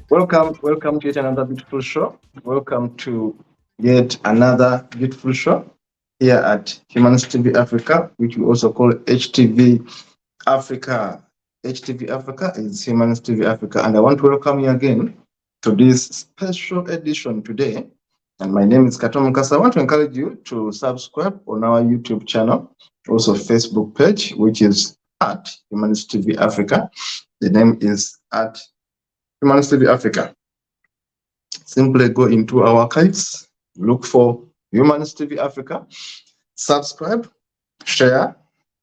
Welcome to yet another beautiful show. Welcome to yet another beautiful show here at Humanist TV Africa, which we also call HTV Africa. HTV Africa is Humanist TV Africa, and I want to welcome you again to this special edition today. And my name is Kato Mukasa. I want to encourage you to subscribe on our YouTube channel, also Facebook page, which is at Humanist TV Africa. The name is at Humanist TV Africa. Simply go into our archives, look for Humanist TV Africa, subscribe, share,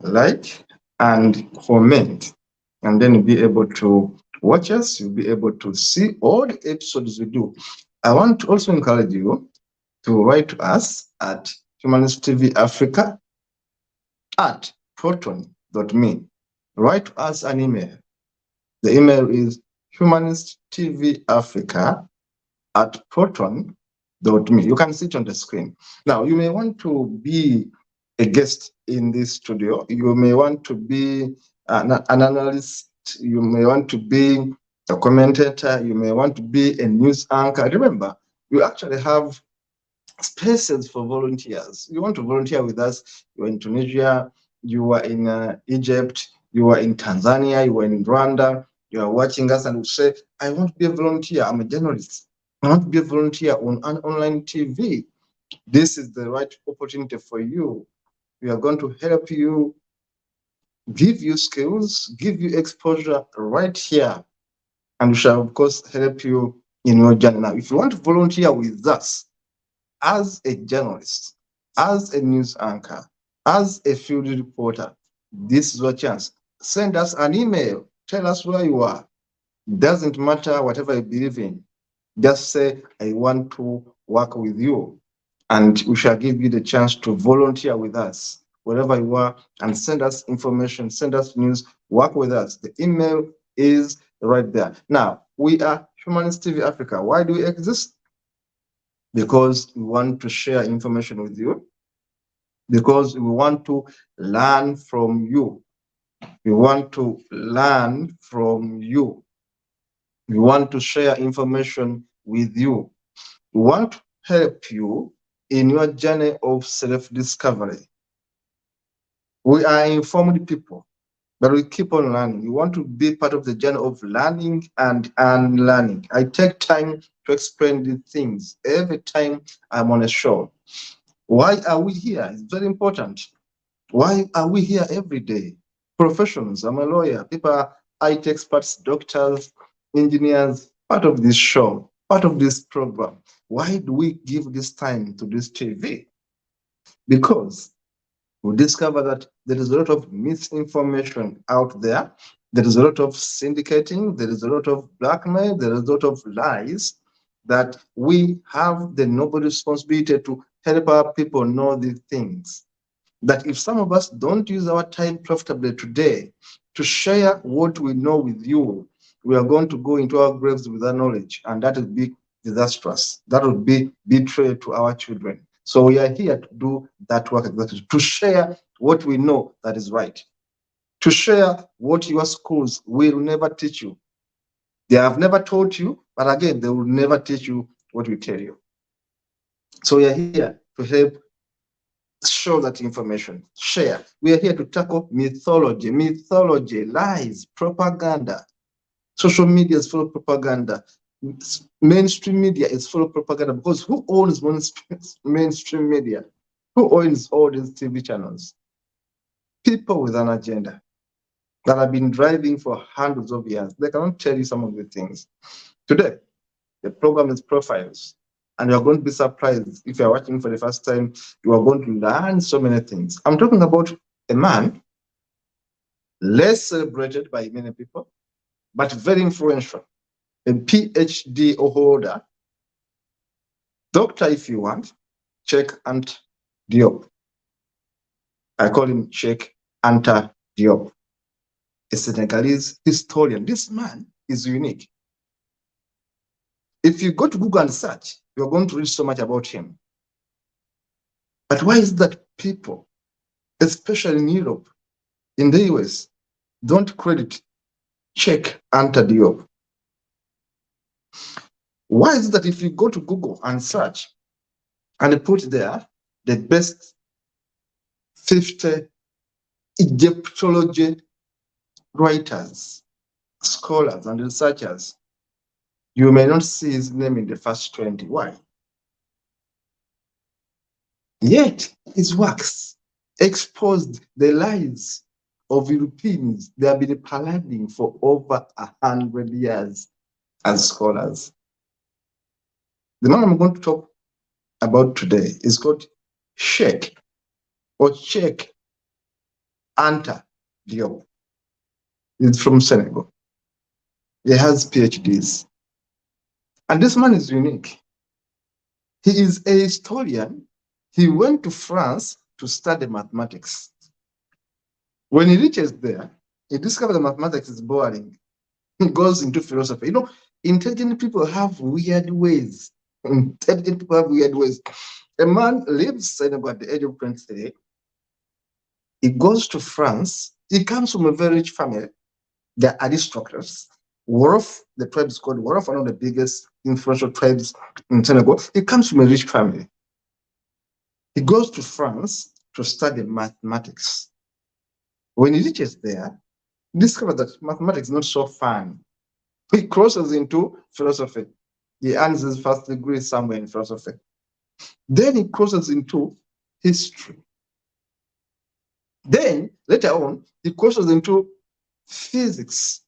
like, and comment. And then you'll be able to watch us, you'll be able to see all the episodes we do. I want to also encourage you to write to us at Humanist TV Africa at proton.me. Write to us an email. The email is humanisttvafrica at proton.me. You can see it on the screen. Now, you may want to be a guest in this studio. You may want to be an analyst. You may want to be a commentator. You may want to be a news anchor. Remember, you actually have spaces for volunteers. You want to volunteer with us. You are in Tunisia. You are in Egypt. You are in Tanzania. You are in Rwanda. You are watching us and you say, I want to be a volunteer. I'm a journalist. I want to be a volunteer on an online TV. This is the right opportunity for you. We are going to help you, give you skills, give you exposure right here. And we shall, of course, help you in your journey. Now, if you want to volunteer with us as a journalist, as a news anchor, as a field reporter, this is your chance. Send us an email. Tell us where you are. Doesn't matter whatever you believe in. Just say, I want to work with you. And we shall give you the chance to volunteer with us, wherever you are, and send us information, send us news, work with us. The email is right there. Now, we are Humanist TV Africa. Why do we exist? Because we want to share information with you, because we want to learn from you. We want to learn from you. We want to share information with you. We want to help you in your journey of self-discovery. We are informed people, but we keep on learning. We want to be part of the journey of learning and unlearning. I take time to explain these things every time I'm on a show. Why are we here? It's very important. Why are we here every day? Professionals, I'm a lawyer, people are IT experts, doctors, engineers, part of this show, part of this program. Why do we give this time to this TV? Because we discover that there is a lot of misinformation out there. There is a lot of syndicating. There is a lot of blackmail. There is a lot of lies that we have the noble responsibility to help our people know these things. That if some of us don't use our time profitably today to share what we know with you, we are going to go into our graves with that knowledge, and that would be disastrous. That would be betrayal to our children. So we are here to do that work exactly, to share what we know that is right, to share what your schools will never teach you. They have never taught you, but again, they will never teach you what we tell you. So we are here to help show that information, share. We are here to tackle mythology, lies, propaganda. Social media is full of propaganda. mainstream media is full of propaganda, because who owns mainstream media? Who owns all these TV channels? People with an agenda that have been driving for hundreds of years. They cannot tell you some of the things. Today, the program is Profiles, and you're going to be surprised. If you're watching for the first time, you are going to learn so many things. I'm talking about a man less celebrated by many people, but very influential, a PhD holder, doctor if you want, Cheikh Anta Diop. I call him Cheikh Anta Diop, a Senegalese historian. This man is unique. If you go to Google and search, you're going to read so much about him. But why is that people, especially in Europe, in the US, don't credit Cheikh Anta Diop? Why is it that if you go to Google and search and put there the best 50 Egyptology writers, scholars, and researchers, you may not see his name in the first 20. Why? Yet his works exposed the lies of Europeans. They have been parading for over 100 years as scholars. The man I'm going to talk about today is called Cheikh Anta Diop. He's from Senegal. He has PhDs. And this man is unique. He is a historian. He went to France to study mathematics. When he reaches there, he discovers that mathematics is boring. He goes into philosophy. You know, intelligent people have weird ways. Intelligent people have weird ways. A man leaves Senegal at the age of 23. He goes to France. He comes from a very rich family. They're aristocrats. Wolof, the tribe is called Wolof, one of the biggest influential tribes in Senegal. He comes from a rich family. He goes to France to study mathematics. When he reaches there, he discovers that mathematics is not so fun. He crosses into philosophy. He earns his first degree somewhere in philosophy. Then he crosses into history. Then, later on, he crosses into physics.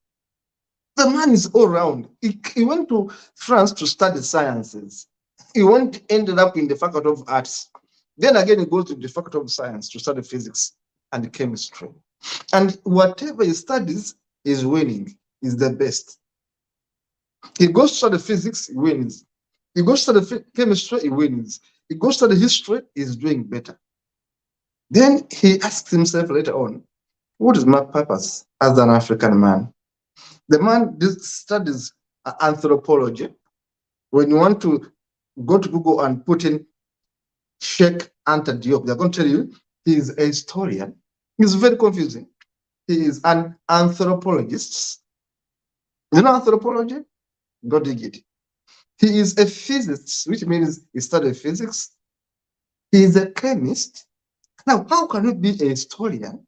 The man is all around. He went to France to study sciences. He ended up in the Faculty of Arts. Then again, he goes to the Faculty of Science to study physics and chemistry. And whatever he studies is winning, is the best. He goes to study physics, he wins. He goes to study chemistry, he wins. He goes to study history, he's doing better. Then he asks himself later on, what is my purpose as an African man? The man studies anthropology. When you want to go to Google and put in Cheikh Anta Diop, they're going to tell you he's a historian. It's very confusing. He is an anthropologist. You know anthropology? Go dig it. He is a physicist, which means he studied physics. He is a chemist. Now, how can you be a historian,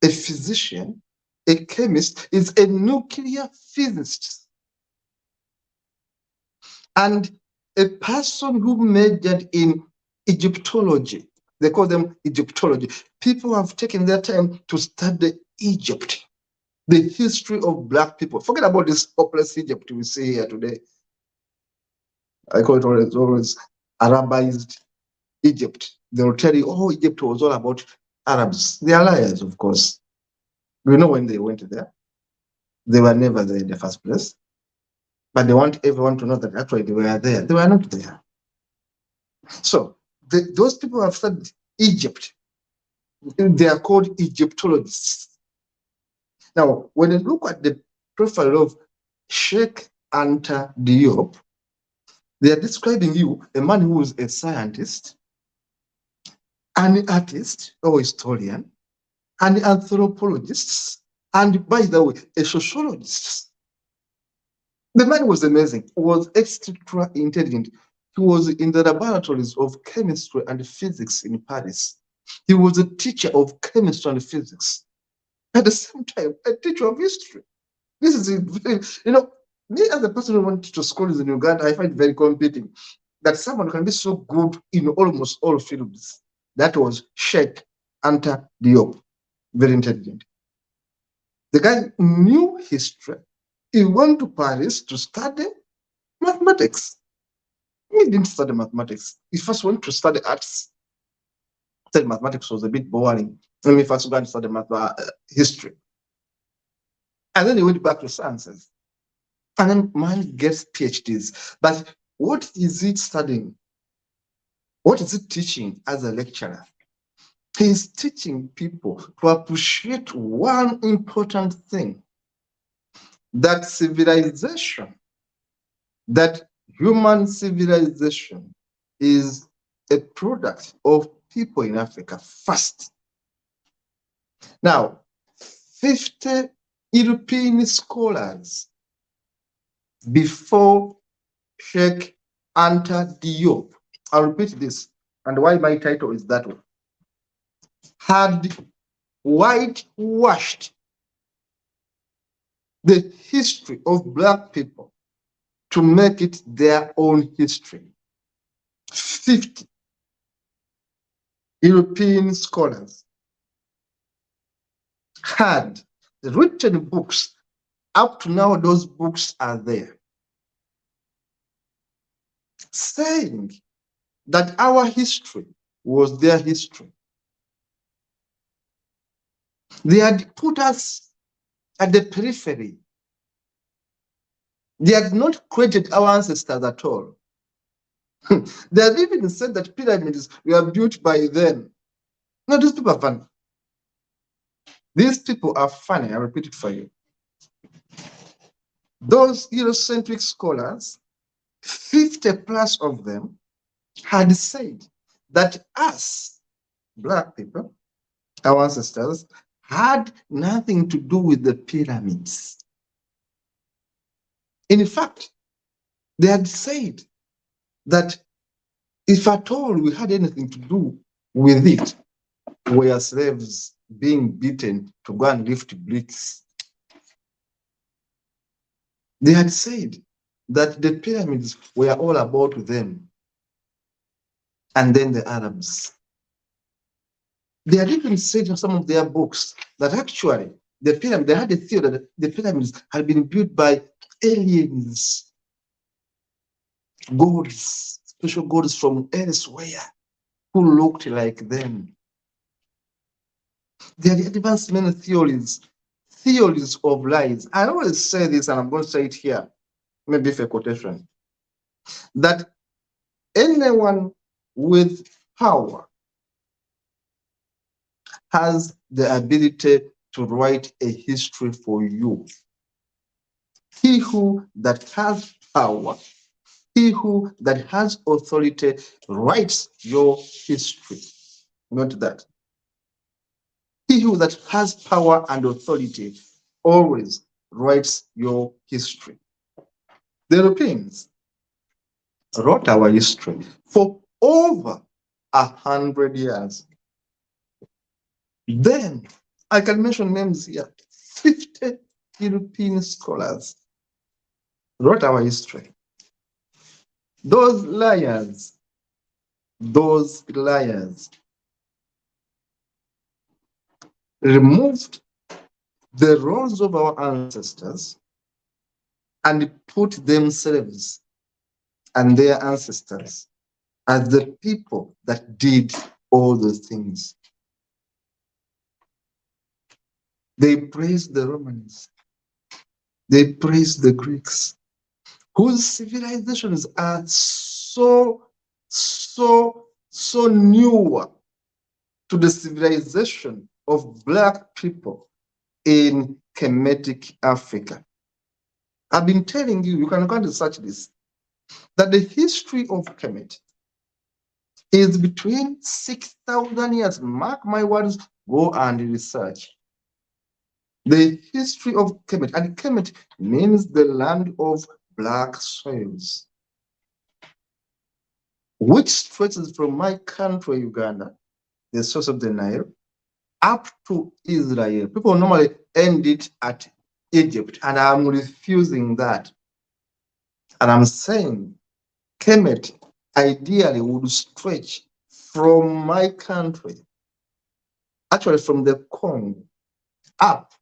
a physician, a chemist, is a nuclear physicist, and a person who majored in Egyptology? They call them Egyptology. People have taken their time to study Egypt, the history of Black people. Forget about this hopeless Egypt we see here today. I call it always Arabized Egypt. They will tell you, oh, Egypt was all about Arabs. They are liars, of course. We know when they went there. They were never there in the first place. But they want everyone to know that actually they were there. They were not there. So those people who have studied Egypt, they are called Egyptologists. Now, when you look at the profile of Cheikh Anta Diop, they are describing you, a man who is a scientist, an artist or historian, an anthropologist, and by the way, a sociologist. The man was amazing, was extra intelligent. He was in the laboratories of chemistry and physics in Paris. He was a teacher of chemistry and physics. At the same time, a teacher of history. This is, Me as a person who went to schools in Uganda, I find it very competing that someone can be so good in almost all fields. That was CHEIK Anta Diop, very intelligent. The guy knew history. He went to Paris to study mathematics. He didn't study mathematics. He first went to study arts. Said mathematics was a bit boring. Let me first go and study history. And then he went back to sciences. And then man gets PhDs. But what is it studying? What is it teaching as a lecturer? He's teaching people to appreciate one important thing, that civilization, that human civilization is a product of people in Africa first. Now, 50 European scholars before CHEIK Anta Diop, I'll repeat this, and why my title is that one, had whitewashed the history of Black people to make it their own history. 50 European scholars had written books. Up to now, those books are there, saying that our history was their history. They had put us at the periphery. They had not created our ancestors at all. They have even said that pyramids were built by them. No, these people are funny. These people are funny. I repeat it for you. Those Eurocentric scholars, 50 plus of them, had said that us, Black people, our ancestors, had nothing to do with the pyramids. In fact, they had said that if at all we had anything to do with it, we were slaves being beaten to go and lift bricks. They had said that the pyramids were all about them, and then the Arabs. They had even said in some of their books that actually the pyramid, they had a theory that the pyramids had been built by aliens, gods, special gods from elsewhere who looked like them. They had advanced many theories of lies. I always say this, and I'm going to say it here, maybe for quotation, that anyone with power has the ability to write a history for you. He who that has power, he who that has authority writes your history. Note that. He who that has power and authority always writes your history. The Europeans wrote our history for over 100 years. Then I can mention names here. 50 European scholars wrote our history. Those liars removed the roles of our ancestors and put themselves and their ancestors as the people that did all those things. They praised the Romans. They praised the Greeks, whose civilizations are so newer to the civilization of Black people in Kemetic Africa. I've been telling you, you can go and research this, that the history of Kemet is between 6,000 years. Mark my words, go and research. The history of Kemet, and Kemet means the land of black soils, which stretches from my country, Uganda, the source of the Nile, up to Israel. People normally end it at Egypt, and I'm refusing that. And I'm saying Kemet ideally would stretch from my country, actually from the Congo, up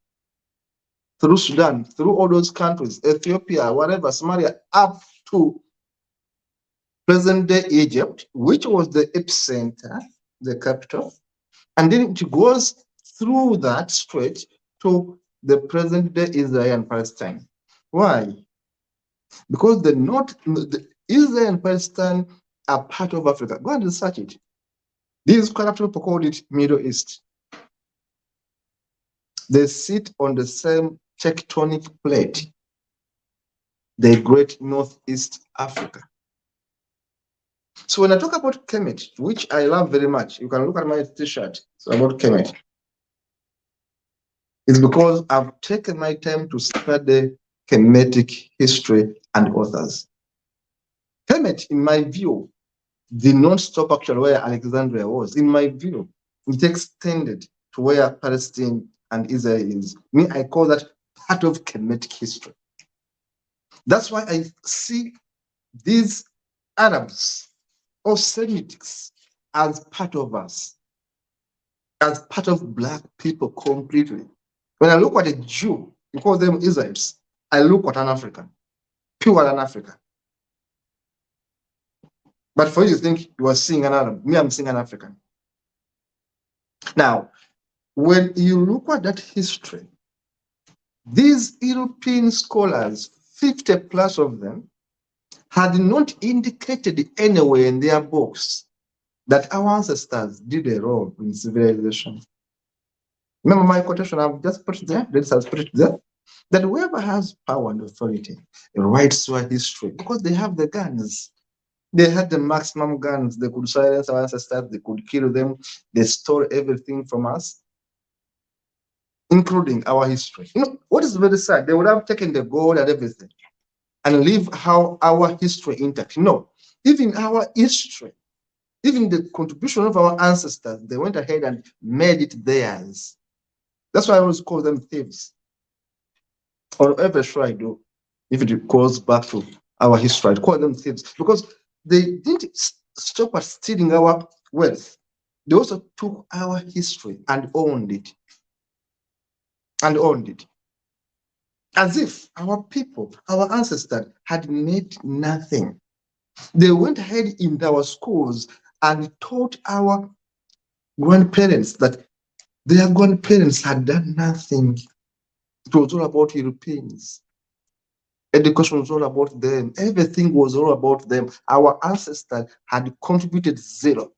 through Sudan, through all those countries, Ethiopia, whatever, Somalia, up to present-day Egypt, which was the epicenter, the capital, and then it goes through that stretch to the present-day Israel and Palestine. Why? Because the Israel and Palestine are part of Africa. Go and research it. These corrupt people called it Middle East. They sit on the same tectonic plate, the great Northeast Africa. So when I talk about Kemet, which I love very much, you can look at my t-shirt. It's about Kemet. It's because I've taken my time to study Kemetic history and authors. Kemet, in my view, did not stop actually where Alexandria was. In my view, it extended to where Palestine and Israel is. Me, I call that part of Kemetic history. That's why I see these Arabs or Semitics as part of us, as part of Black people completely. When I look at a Jew, you call them Israelites, I look at an African, pure an African. But for you to think you are seeing an Arab, me, I'm seeing an African. Now, when you look at that history, these European scholars, 50 plus of them, had not indicated anywhere in their books that our ancestors did a role in civilization. Remember my quotation I've just put there, that whoever has power and authority writes our history because they have the guns. They had the maximum guns. They could silence our ancestors. They could kill them. They stole everything from us, including our history. You know, what is very sad? They would have taken the gold and everything and leave our history intact. No, even our history, even the contribution of our ancestors, they went ahead and made it theirs. That's why I always call them thieves. Or whatever should I do, if it goes back to our history, I call them thieves because they didn't stop at stealing our wealth. They also took our history and owned it. As if our people, our ancestors, had made nothing. They went ahead in our schools and taught our grandparents that their grandparents had done nothing. It was all about Europeans. Education was all about them. Everything was all about them. Our ancestors had contributed zero.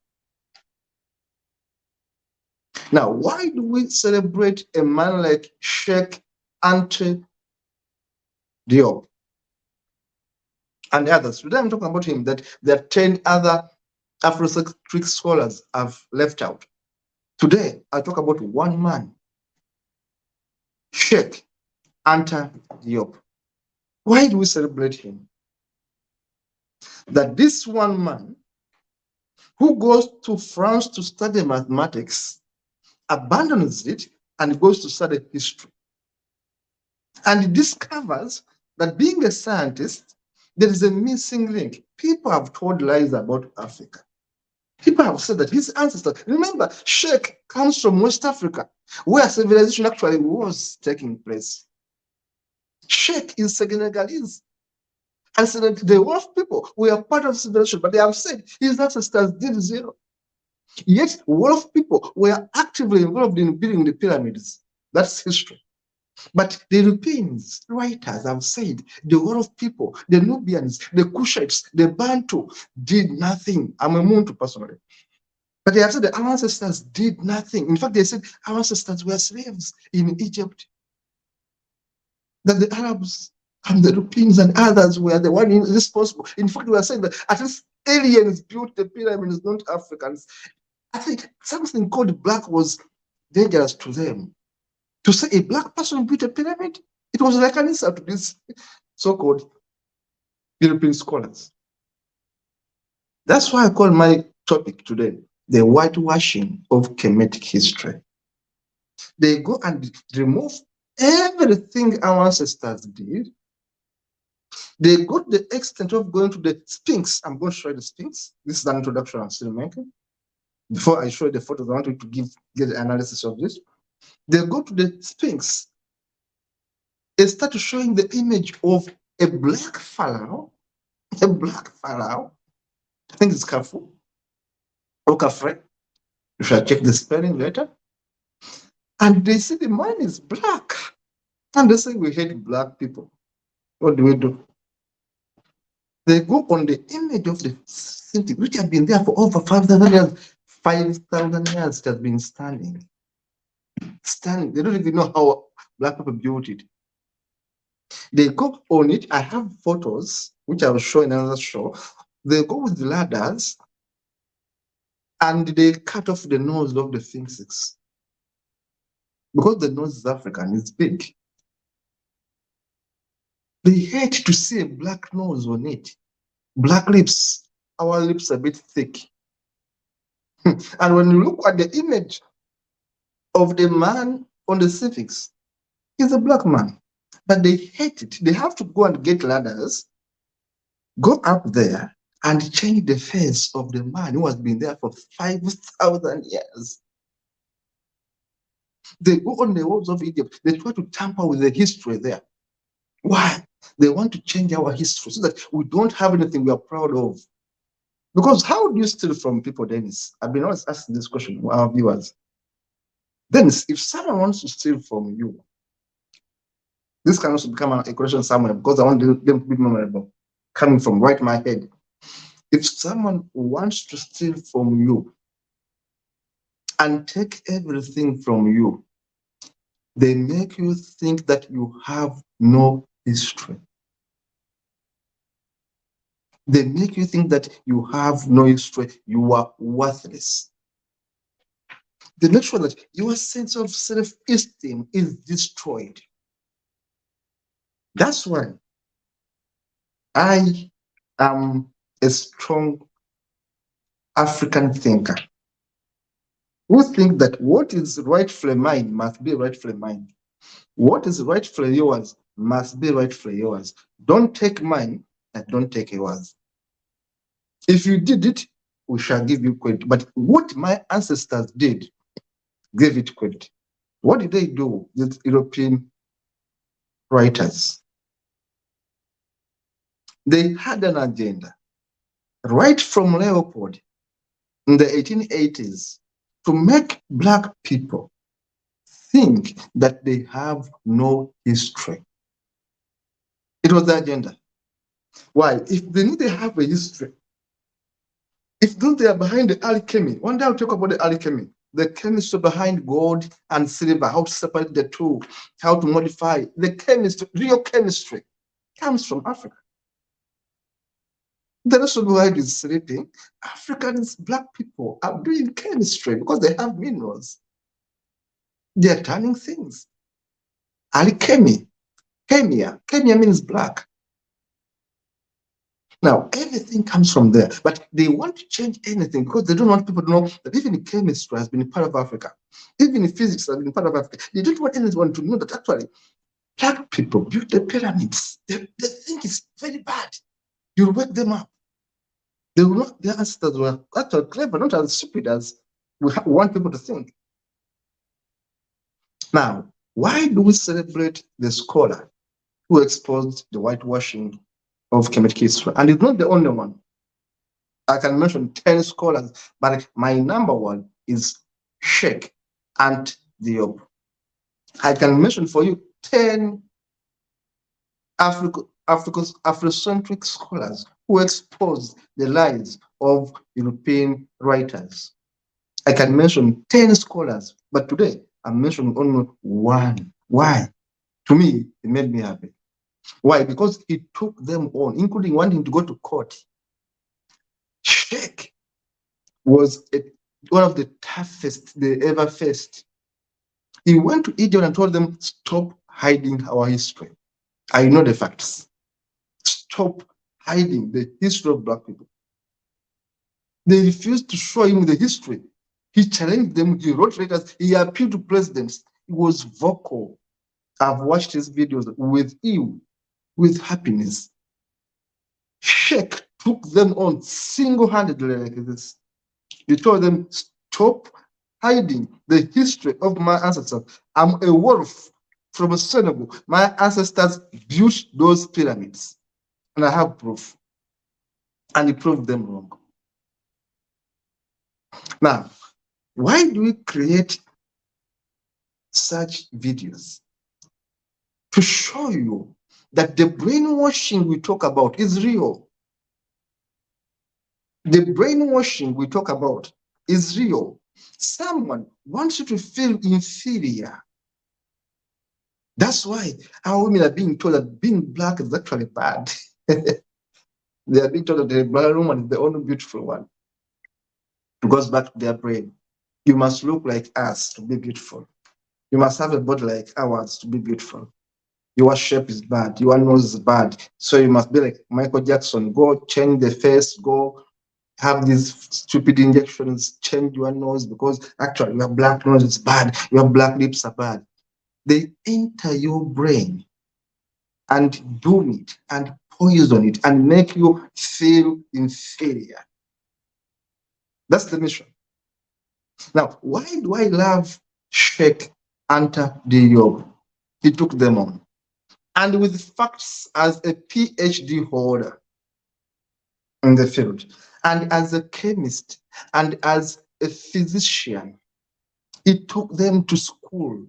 Now, why do we celebrate a man like Cheikh Anta Diop and others? Today I'm talking about him, that there are 10 other Afrocentric scholars have left out. Today, I talk about one man, Cheikh Anta Diop. Why do we celebrate him? That this one man who goes to France to study mathematics abandons it and goes to study history. And he discovers that being a scientist, there is a missing link. People have told lies about Africa. People have said that his ancestors, remember, Cheikh comes from West Africa, where civilization actually was taking place. Cheikh is Senegalese. And so that the Wolof people were part of civilization, but they have said his ancestors did zero. Yet Wolof people were actively involved in building the pyramids. That's history. But the Europeans, writers have said the Wolof people, the Nubians, the Kushites, the Bantu did nothing. I'm a Muntu personally. But they have said that our ancestors did nothing. In fact, they said our ancestors were slaves in Egypt. That the Arabs and the Europeans and others were the one responsible. In fact, we are saying that at least aliens built the pyramids, not Africans. I think something called black was dangerous to them. To say a black person built a pyramid, it was like an insult to these so-called European scholars. That's why I call my topic today the whitewashing of Kemetic history. They go and remove everything our ancestors did They go to the extent of going to the Sphinx. I'm going to show you the Sphinx. This is an introduction I'm still making. Before I show you the photos, I want you to get the analysis of this. They go to the Sphinx. They start showing the image of a black pharaoh. A black pharaoh. I think it's Kafur or Khafre. You shall check the spelling later. And they see the man is black. And they say we hate black people. What do? They go on the image of the city, which has been there for over 5,000 years. 5,000 years it has been standing. Standing. They don't even know how black people built it. They go on it. I have photos, which I will show in another show. They go with the ladders and they cut off the nose of the Sphinx. Because the nose is African, it's big. They hate to see a black nose on it. Black lips. Our lips are a bit thick. And when you look at the image of the man on the Sphinx, he's a black man. But they hate it. They have to go and get ladders, go up there and change the face of the man who has been there for 5,000 years. They go on the walls of Egypt. They try to tamper with the history there. Why? They want to change our history so that we don't have anything we are proud of. Because how do you steal from people, Dennis? I've been always asking this question to our viewers. Dennis, if someone wants to steal from you, this can also become a question somewhere because I want them to be memorable, coming from right in my head. If someone wants to steal from you and take everything from you, they make you think that you have no history. They make you think that you have no history, you are worthless. They make sure that your sense of self-esteem is destroyed. That's why I am a strong African thinker who think that what is rightfully mine must be rightfully mine. What is rightfully yours must be rightfully yours. Don't take mine and don't take yours. If you did it, we shall give you credit. But what my ancestors did, gave it credit. What did they do with European writers? They had an agenda, right from Leopold in the 1880s, to make black people think that they have no history. It was the agenda. Why? If they need to have a history, if they are behind the alchemy, one day I'll talk about the alchemy, the chemistry behind gold and silver, how to separate the two, how to modify the chemistry, real chemistry comes from Africa. The rest of the world is sleeping. Africans, black people are doing chemistry because they have minerals. They're turning things. Alchemy, chemia means black. Now, everything comes from there, but they want to change anything because they don't want people to know that even chemistry has been part of Africa. Even physics has been part of Africa. They don't want anyone to know that actually black people built the pyramids. They think it's very bad. You wake them up. They will not, their ancestors were actually clever, not as stupid as we want people to think. Now, why do we celebrate the scholar who exposed the whitewashing of Kemetic history? And it's not the only one. I can mention 10 scholars, but my number one is CHEIK Anta Diop. I can mention for you 10 Afrocentric scholars who exposed the lies of European writers. I can mention 10 scholars, but today I'm mentioning only one. Why? To me, it made me happy. Why? Because he took them on, including wanting to go to court. CHEIK was one of the toughest they ever faced. He went to Egypt and told them, stop hiding our history. I know the facts. Stop hiding the history of black people. They refused to show him the history. He challenged them, he wrote letters, he appealed to presidents. He was vocal. I've watched his videos with happiness. Cheikh took them on single-handedly like this. He told them, stop hiding the history of my ancestors. I'm a wolf from Senegal. My ancestors built those pyramids, and I have proof. And he proved them wrong. Now, why do we create such videos? To show you that the brainwashing we talk about is real. The brainwashing we talk about is real. Someone wants you to feel inferior. That's why our women are being told that being black is actually bad. They are being told that the black woman is the only beautiful one. It goes back to their brain. You must look like us to be beautiful. You must have a body like ours to be beautiful. Your shape is bad. Your nose is bad. So you must be like Michael Jackson. Go change the face. Go have these stupid injections. Change your nose because actually your black nose is bad. Your black lips are bad. They enter your brain and doom it and poison it and make you feel inferior. That's the mission. Now, why do I love CHEIK Anta Diop? He took them on. And with facts as a PhD holder in the field, and as a chemist, and as a physician, he took them to school.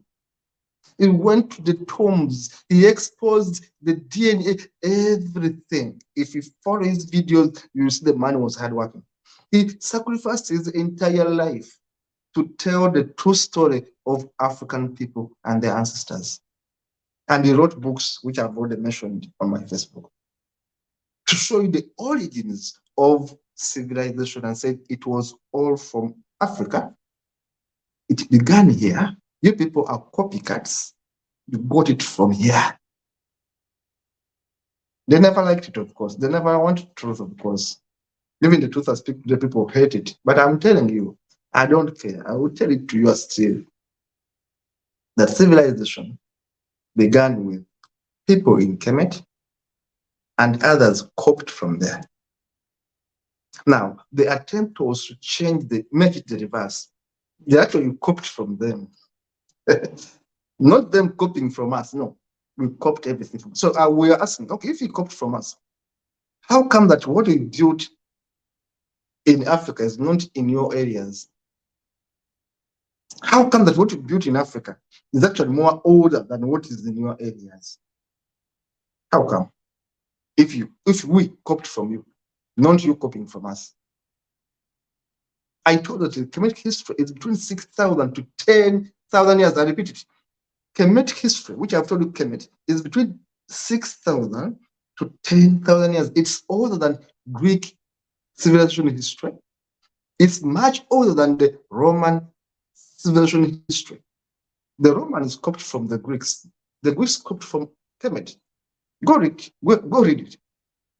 He went to the tombs. He exposed the DNA, everything. If you follow his videos, you see the man was hardworking. He sacrificed his entire life to tell the true story of African people and their ancestors. And he wrote books, which I've already mentioned on my Facebook, to show you the origins of civilization and said it was all from Africa. It began here. You people are copycats. You got it from here. They never liked it, of course. They never wanted truth, of course. Even the truth, the people hate it. But I'm telling you, I don't care. I will tell it to you still. That civilization began with people in Kemet and others copied from there. Now, the attempt was to make it the reverse. They actually copied from them. Not them copying from us, no. We copied everything from. So we are asking, okay, if you copied from us, how come that what we built in Africa is not in your areas? How come that what we built in Africa is actually more older than what is in your areas? How come? If we copied from you, not you copying from us. I told that the Kemetic history is between 6,000 to 10,000 years. I repeat it. Kemetic history, which I've told you, Kemet, is between 6,000 to 10,000 years. It's older than Greek civilization history. It's much older than the Roman civilization history. The Romans copied from the Greeks. The Greeks copied from Kemet. Go read it.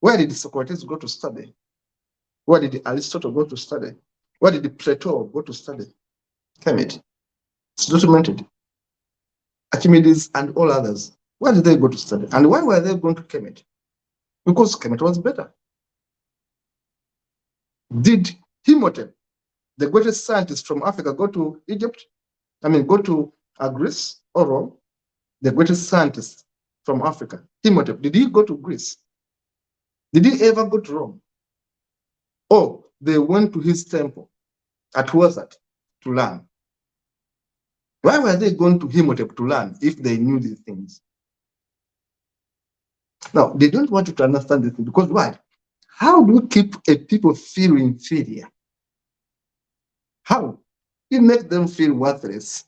Where did Socrates go to study? Where did Aristotle go to study? Where did Plato go to study? Kemet. It's documented. Archimedes and all others. Where did they go to study? And why were they going to Kemet? Because Kemet was better. Did Imhotep, the greatest scientist from Africa, go to Egypt? Go to Greece or Rome? The greatest scientist from Africa, Imhotep, did he go to Greece? Did he ever go to Rome? Oh, they went to his temple at Wazat to learn. Why were they going to Imhotep to learn if they knew these things? Now, they don't want you to understand this because why? How do you keep a people feel inferior? How? You make them feel worthless.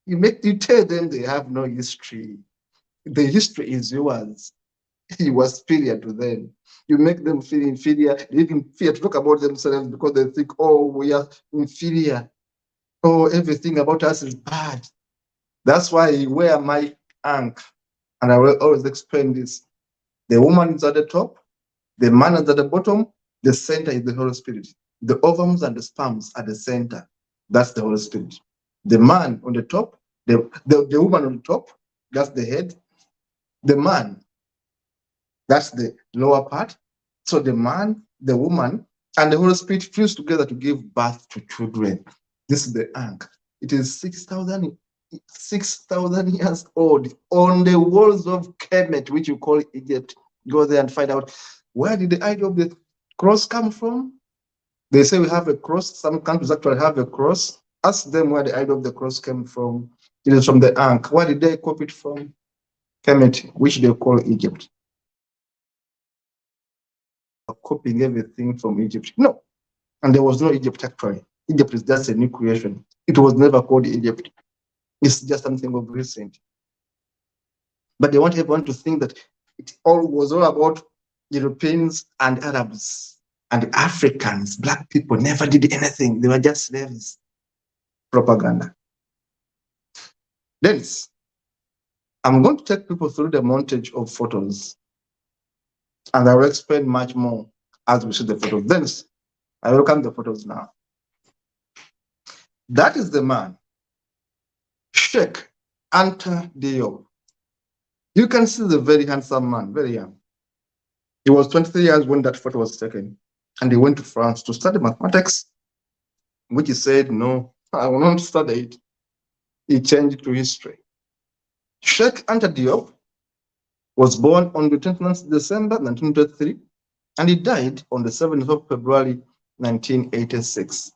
You tell them they have no history. The history is yours. You are superior to them. You make them feel inferior. They even fear to talk about themselves because they think, oh, we are inferior. Oh, everything about us is bad. That's why I wear my ankh. And I will always explain this. The woman is at the top, the man is at the bottom, the center is the Holy Spirit. The ovums and the sperms at the center. That's the Holy Spirit. The man on the top, the woman on the top, that's the head. The man, that's the lower part. So the man, the woman, and the Holy Spirit fused together to give birth to children. This is the Ankh. It is 6,000 years old on the walls of Kemet, which you call Egypt. Go there and find out, where did the idea of the cross come from? They say we have a cross. Some countries actually have a cross. Ask them where the idea of the cross came from. It is from the Ankh. Where did they copy it from? Kemet, which they call Egypt. Copying everything from Egypt. No. And there was no Egypt actually. Egypt is just a new creation. It was never called Egypt. It's just something of recent. But they want everyone to think that it all was all about Europeans and Arabs and Africans. Black people never did anything. They were just slaves. Propaganda. Then I'm going to take people through the montage of photos, and I will explain much more as we see the photos. Then I welcome the photos now. That is the man, Cheikh Anta Diop. You can see the very handsome man, very young. He was 23 years when that photo was taken, and he went to France to study mathematics, which he said, no, I will not study it. He changed to history. Cheikh Anta Diop was born on the 29th December 1923, and he died on the 7th of February 1986.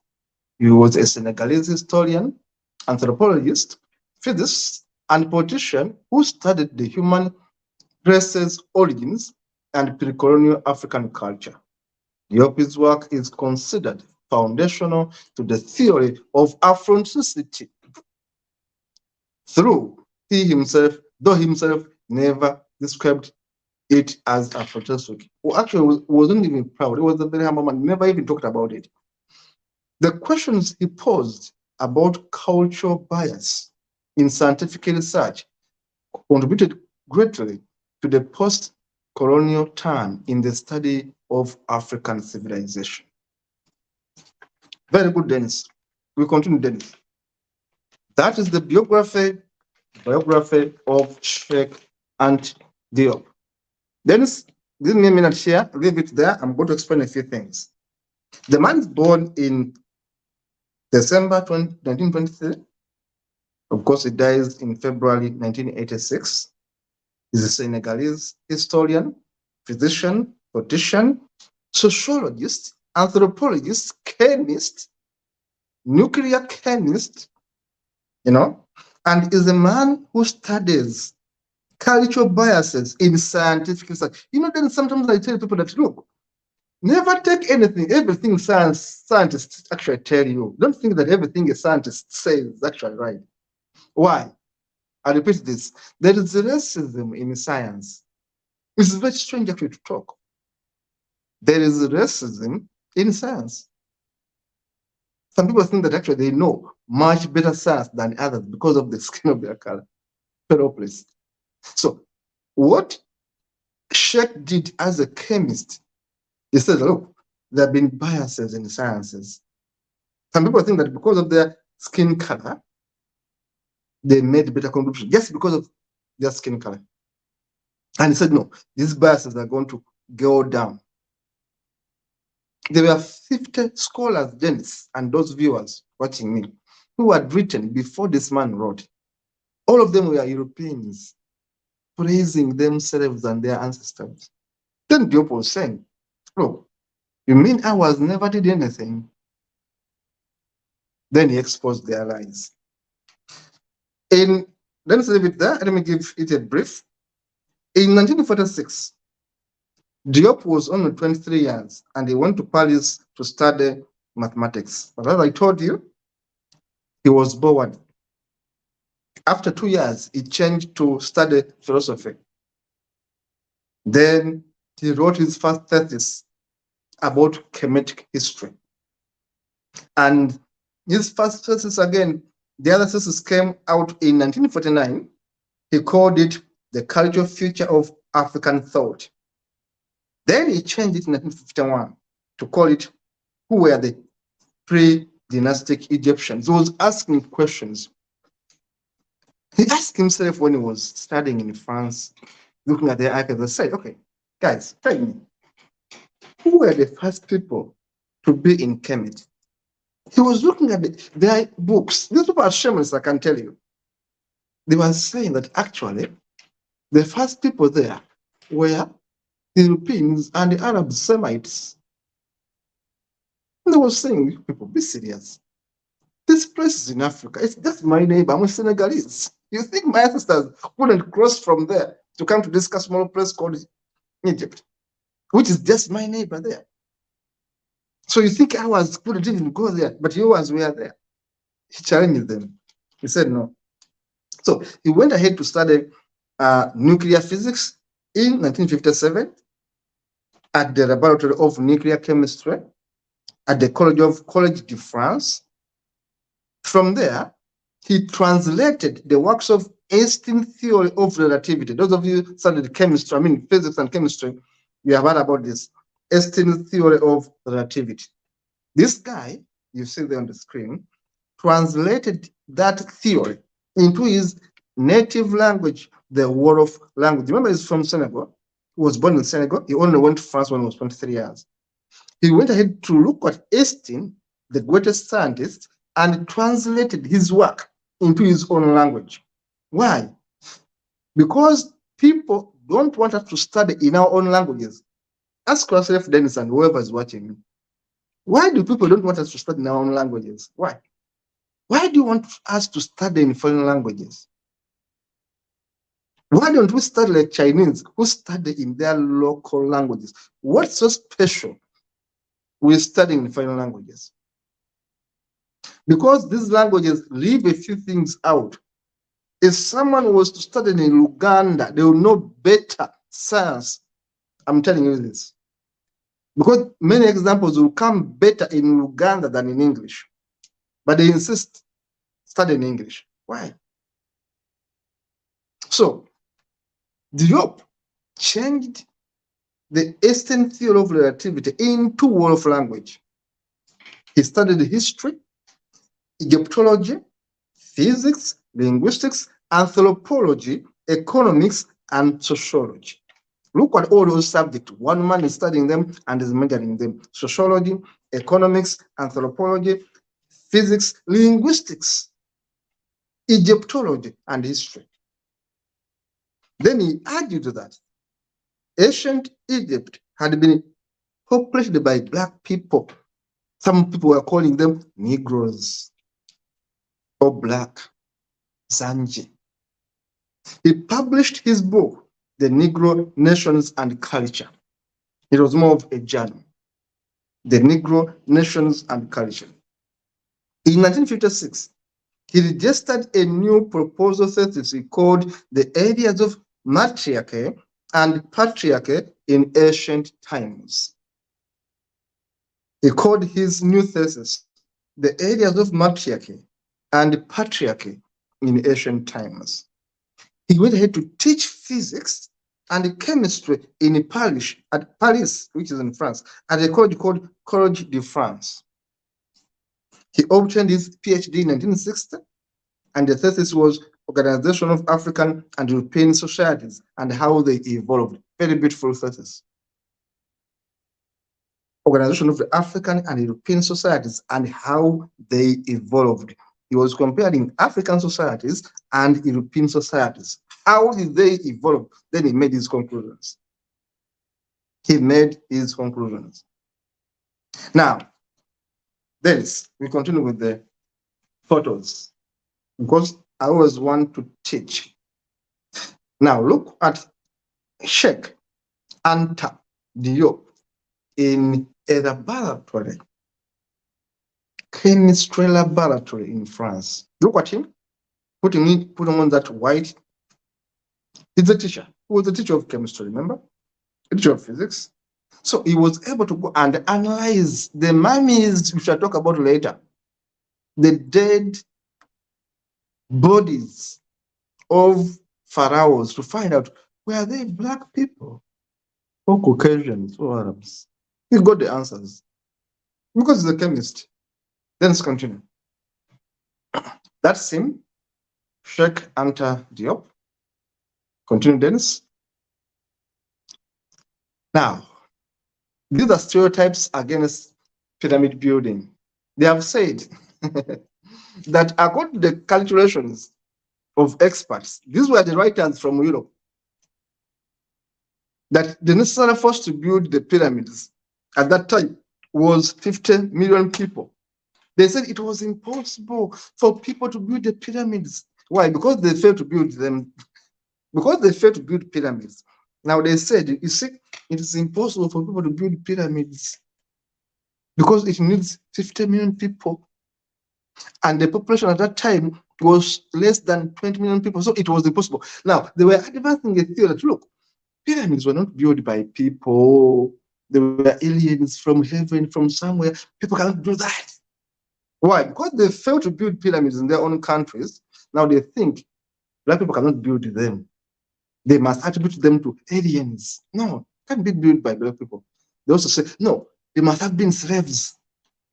He was a Senegalese historian, anthropologist, physicist, and politician who studied the human race's origins and pre-colonial African culture. Diop's work is considered foundational to the theory of Afrocentricity. Though he himself never described it as Afrocentric, or actually wasn't even proud. He was a very humble man, never even talked about it. The questions he posed about cultural bias in scientific research contributed greatly to the post-colonial turn in the study of African civilization. Very good, Dennis. We continue, Dennis. That is the biography of Cheikh Anta Diop. Dennis, give me a minute here, leave it there. I'm going to explain a few things. The man is born in December 1923. Of course, he dies in February 1986. He's a Senegalese historian, physician, politician, sociologist, anthropologist, chemist, nuclear chemist, and is a man who studies cultural biases in scientific research. Then sometimes I tell people that, look, never take everything scientists actually tell you. Don't think that everything a scientist says is actually right. Why? I repeat this. There is racism in science. It's very strange actually to talk. There is racism in science. Some people think that actually they know much better science than others because of the skin of their color. Pero please. So what Cheikh did as a chemist, he said, look, there have been biases in sciences. Some people think that because of their skin color, they made better conclusions just because of their skin color. And he said, no, these biases are going to go down. There were 50 scholars, Dennis, and those viewers watching me, who had written before this man wrote. All of them were Europeans, praising themselves and their ancestors. Then Diop was saying, look, you mean I was never did anything? Then he exposed their lies. Let's leave it there. Let me give it a brief. In 1946, Diop was only 23 years and he went to Paris to study mathematics. But as I told you, he was bored. After 2 years, he changed to study philosophy. Then he wrote his first thesis about Kemetic history. And his first thesis, again, the other thesis came out in 1949. He called it The Cultural Future of African Thought. Then he changed it in 1951 to call it Who Were the Pre-Dynastic Egyptians? He was asking questions. He asked himself when he was studying in France, looking at the archives, and said, okay, guys, tell me, Who were the first people to be in Kemet? He was looking at their books. These people are shameless, I can tell you. They were saying that actually the first people there were the Europeans and the Arab Semites. And they were saying, people, be serious. This place is in Africa. It's just my neighbor. I'm a Senegalese. You think my ancestors wouldn't cross from there to come to this small place called Egypt, which is just my neighbor there? So you think ours couldn't even go there, but yours were there. He challenged them. He said no. So he went ahead to study nuclear physics in 1957 at the Laboratory of Nuclear Chemistry at the Collège de France. From there, he translated the works of Einstein's theory of relativity. Those of you studied chemistry, I mean physics and chemistry, you have heard about this. Einstein's theory of relativity. This guy, you see there on the screen, translated that theory into his native language, the Wolof language. Remember, he's from Senegal. He was born in Senegal. He only went to France when he was 23 years. He went ahead to look at Einstein, the greatest scientist, and translated his work into his own language. Why? Because people don't want us to study in our own languages. Ask yourself, Dennis, and whoever is watching me. Why do people don't want us to study in our own languages? Why? Why do you want us to study in foreign languages? Why don't we study like Chinese who study in their local languages? What's so special with studying in foreign languages? Because these languages leave a few things out. If someone was to study in Uganda, they will know better science. I'm telling you this. Because many examples will come better in Uganda than in English. But they insist study in English. Why? So, Diop changed the Einstein theory of relativity into Wolof language. He studied history, Egyptology, physics, linguistics, anthropology, economics, and sociology. Look at all those subjects. One man is studying them and is majoring them. Sociology, economics, anthropology, physics, linguistics, Egyptology, and history. Then he argued that ancient Egypt had been populated by Black people. Some people were calling them Negroes or Black, Zanji. He published his book, The Negro Nations and Culture. It was more of a journal, The Negro Nations and Culture. In 1956, he registered a new proposal thesis he called The Areas of Matriarchy and Patriarchy in Ancient Times. He called his new thesis The Areas of Matriarchy and Patriarchy in Ancient Times. He went ahead to teach physics and chemistry in Paris, which is in France, at a college called Collège de France. He obtained his PhD in 1960, and the thesis was Organization of African and European Societies and How They Evolved. Very beautiful thesis. Organization of the African and European Societies and How They Evolved. He was comparing African societies and European societies. How did they evolve? Then he made his conclusions. Now, this, we continue with the photos because I always want to teach. Now, look at CHEIK Anta Diop in a laboratory, chemistry laboratory in France. Look at him, putting on that white. He's a teacher. He was a teacher of chemistry, remember? A teacher of physics. So he was able to go and analyze the mummies, which I'll talk about later, the dead bodies of pharaohs to find out, were they Black people or Caucasians or Arabs? He got the answers because he's a chemist. Then let's continue. That's him, CHEIK Anta Diop. Continue, Dennis. Now, These are stereotypes against pyramid building. They have said that according to the calculations of experts, these were the writers from Europe, that the necessary force to build the pyramids at that time was 50 million people. They said it was impossible for people to build the pyramids. Why? Because they failed to build them. Because they failed to build pyramids. Now they said, you see, it is impossible for people to build pyramids because it needs 50 million people. And the population at that time was less than 20 million people. So it was impossible. Now, they were advancing a theory that, look, pyramids were not built by people. They were aliens from heaven, from somewhere. People cannot do that. Why? Because they failed to build pyramids in their own countries. Now they think black people cannot build them. They must attribute them to aliens. No, it can't be built by black people. They also say, no, they must have been slaves.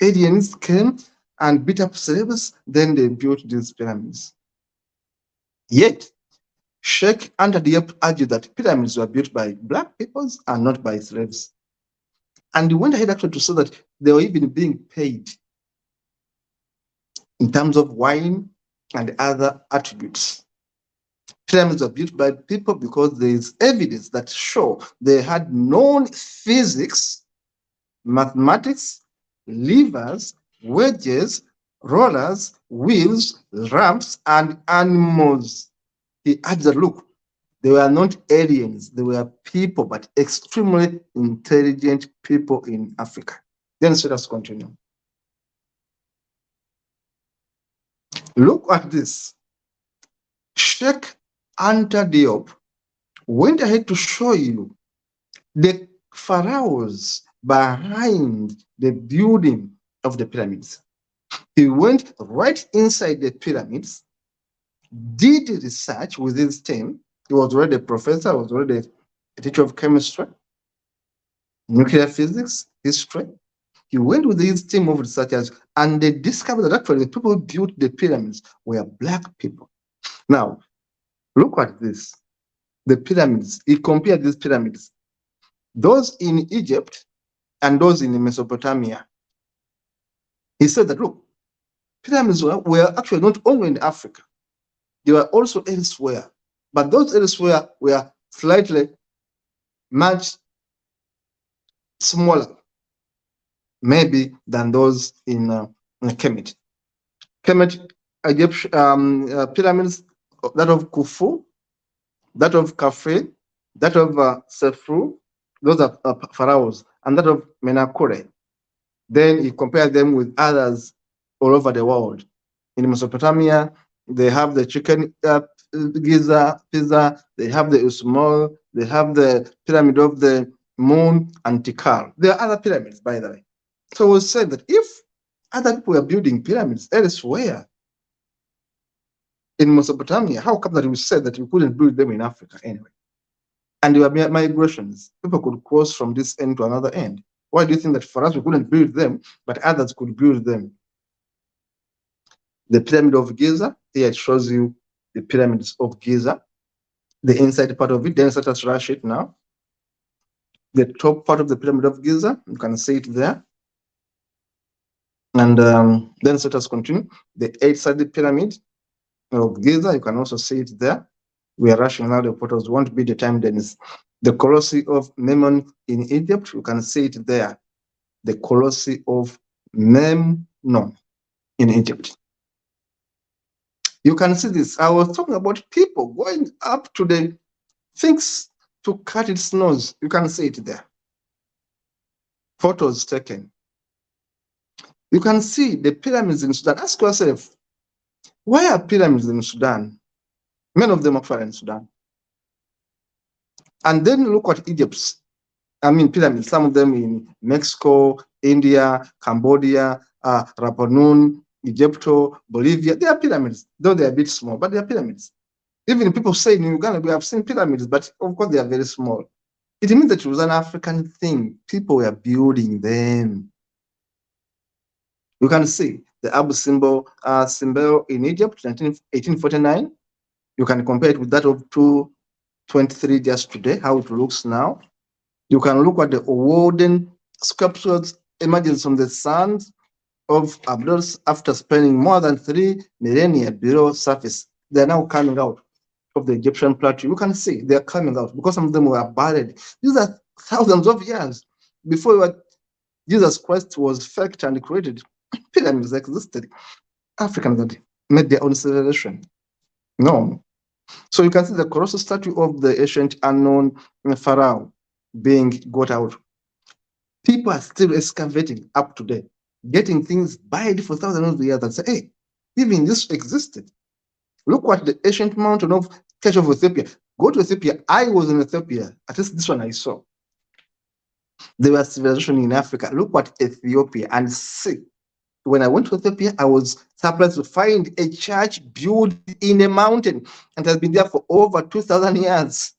Aliens came and beat up slaves, then they built these pyramids. Yet, CHEIK ANTA DIOP argued that pyramids were built by black peoples and not by slaves. And he went ahead actually to say that they were even being paid in terms of wine and other attributes. Pyramids were built by people because there is evidence that show they had known physics, mathematics, levers, wedges, rollers, wheels, ramps, and animals. He adds that, look, they were not aliens, they were people, but extremely intelligent people in Africa. Then let us continue. Look at this. CHEIK ANTA DIOP went ahead to show you the pharaohs behind the building of the pyramids. He went right inside the pyramids, did research with his team. He was already a professor, was already a teacher of chemistry, nuclear physics, history. He went with his team of researchers and they discovered that actually the people who built the pyramids were black people. Now, look at this. The pyramids, he compared these pyramids, those in Egypt and those in Mesopotamia. He said that, look, pyramids were actually not only in Africa, they were also elsewhere. But those elsewhere were slightly much smaller, maybe, than those in Kemet. Kemet pyramids, that of Khufu, that of Khafre, that of Sefru, those are pharaohs, and that of Menakure. Then he compared them with others all over the world. In Mesopotamia, they have the chicken Giza, Pisa, they have the Usmol, they have the pyramid of the moon and Tikal. There are other pyramids, by the way. So we said that if other people were building pyramids elsewhere in Mesopotamia, how come that we said that we couldn't build them in Africa anyway? And there were migrations. People could cross from this end to another end. Why do you think that for us we couldn't build them, but others could build them? The pyramid of Giza, here it shows you the pyramids of Giza. The inside part of it, then let us rush it now. The top part of the pyramid of Giza, you can see it there. And then let us continue. The eight-sided pyramid of Giza, you can also see it there. We are rushing now, the photos won't be the time. Then the Colossi of Memnon in Egypt, you can see it there. The Colossi of Memnon in Egypt. You can see this. I was talking about people going up to the things to cut its nose. You can see it there. Photos taken. You can see the pyramids in Sudan. Ask yourself, why are pyramids in Sudan? Many of them are in Sudan. And then look at Egypt's, pyramids, some of them in Mexico, India, Cambodia, Rapa Nui, Egypto, Bolivia. They are pyramids, though they are a bit small, but they are pyramids. Even people say in Uganda, we have seen pyramids, but of course they are very small. It means that it was an African thing. People were building them. You can see the Abu Simbel in Egypt, 1849. You can compare it with that of 223 just today, how it looks now. You can look at the Owoden sculptures emerges from the sands of Abydos after spending more than 3 millennia below surface. They are now coming out of the Egyptian plateau. You can see they are coming out because some of them were buried. These are thousands of years before what Jesus Christ was faked and created. Pyramids existed. Africans had made their own civilization. No. So you can see the colossal statue of the ancient unknown pharaoh being got out. People are still excavating up today, getting things buried for thousands of years and say, hey, even this existed. Look at the ancient mountain of Kato of Ethiopia. Go to Ethiopia. I was in Ethiopia. At least this one I saw. There was civilization in Africa. Look at Ethiopia and see. When I went to Ethiopia, I was surprised to find a church built in a mountain and has been there for over 2,000 years.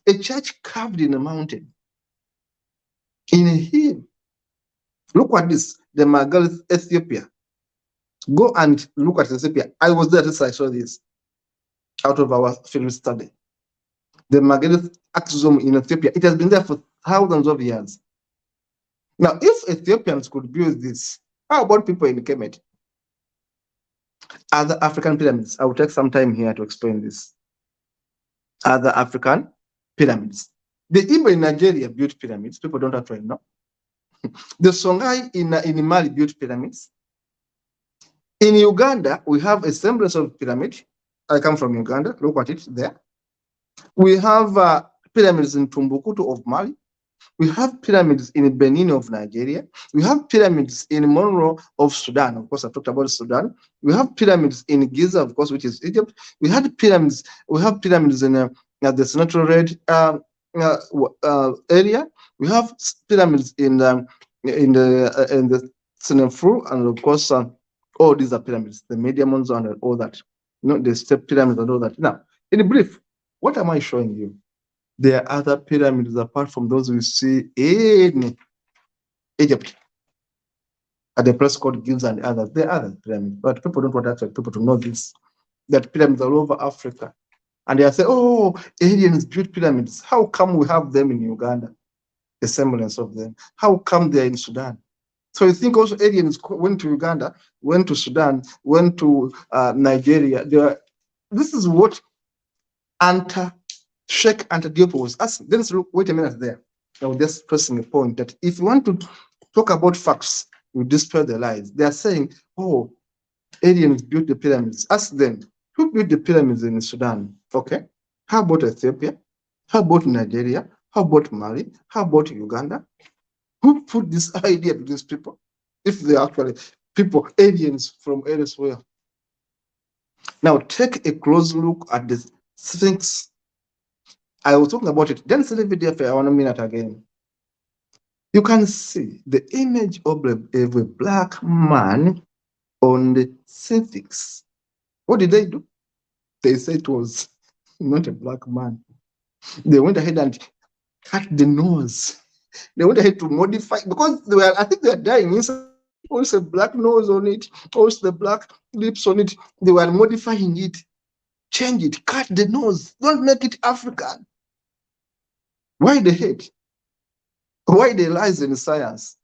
A church carved in a mountain, in a hill. Look at this, the Megalith, Ethiopia. Go and look at Ethiopia. I was there since I saw this out of our field study. The Megalith Axum in Ethiopia, it has been there for thousands of years. Now, if Ethiopians could build this, how about people in Kemetic? Other African pyramids. I will take some time here to explain this. Other African pyramids. The Igbo in Nigeria built pyramids. People don't actually know. The Songhai in Mali built pyramids. In Uganda, we have a semblance of pyramid. I come from Uganda. Look at it there. We have pyramids in Timbuktu of Mali. We have pyramids in Benin of Nigeria. We have pyramids in Monroe of Sudan. Of course, I talked about Sudan. We have pyramids in Giza, of course, which is Egypt. We have pyramids in the Central Red area. We have pyramids in the Senefu, and of course, all these are pyramids, the medium ones and all that. The step pyramids and all that. Now, in brief, what am I showing you? There are other pyramids apart from those we see in Egypt at the place called Giza and others. There are other pyramids, but people don't want people to know this. That pyramids all over Africa. And they say, oh, aliens built pyramids. How come we have them in Uganda? A semblance of them. How come they're in Sudan? So you think also aliens went to Uganda, went to Sudan, went to Nigeria. This is what CHEIK Anta Diop was asking. Then look, wait a minute there. I was just pressing a point that if you want to talk about facts, you dispel the lies. They are saying, oh, aliens built the pyramids. Ask them, who built the pyramids in Sudan? Okay. How about Ethiopia? How about Nigeria? How about Mali? How about Uganda? Who put this idea to these people? If they are actually people, aliens from elsewhere. Now take a close look at the Sphinx. I was talking about it. Then see the video for 1 minute again. You can see the image of a black man on the Sphinx. What did they do? They said it was not a black man. They went ahead and cut the nose. They went ahead to modify, because I think they were dying inside. Also, black nose on it, also the black lips on it. They were modifying it, change it, cut the nose, don't make it African. Why the hate? Why the lies in science?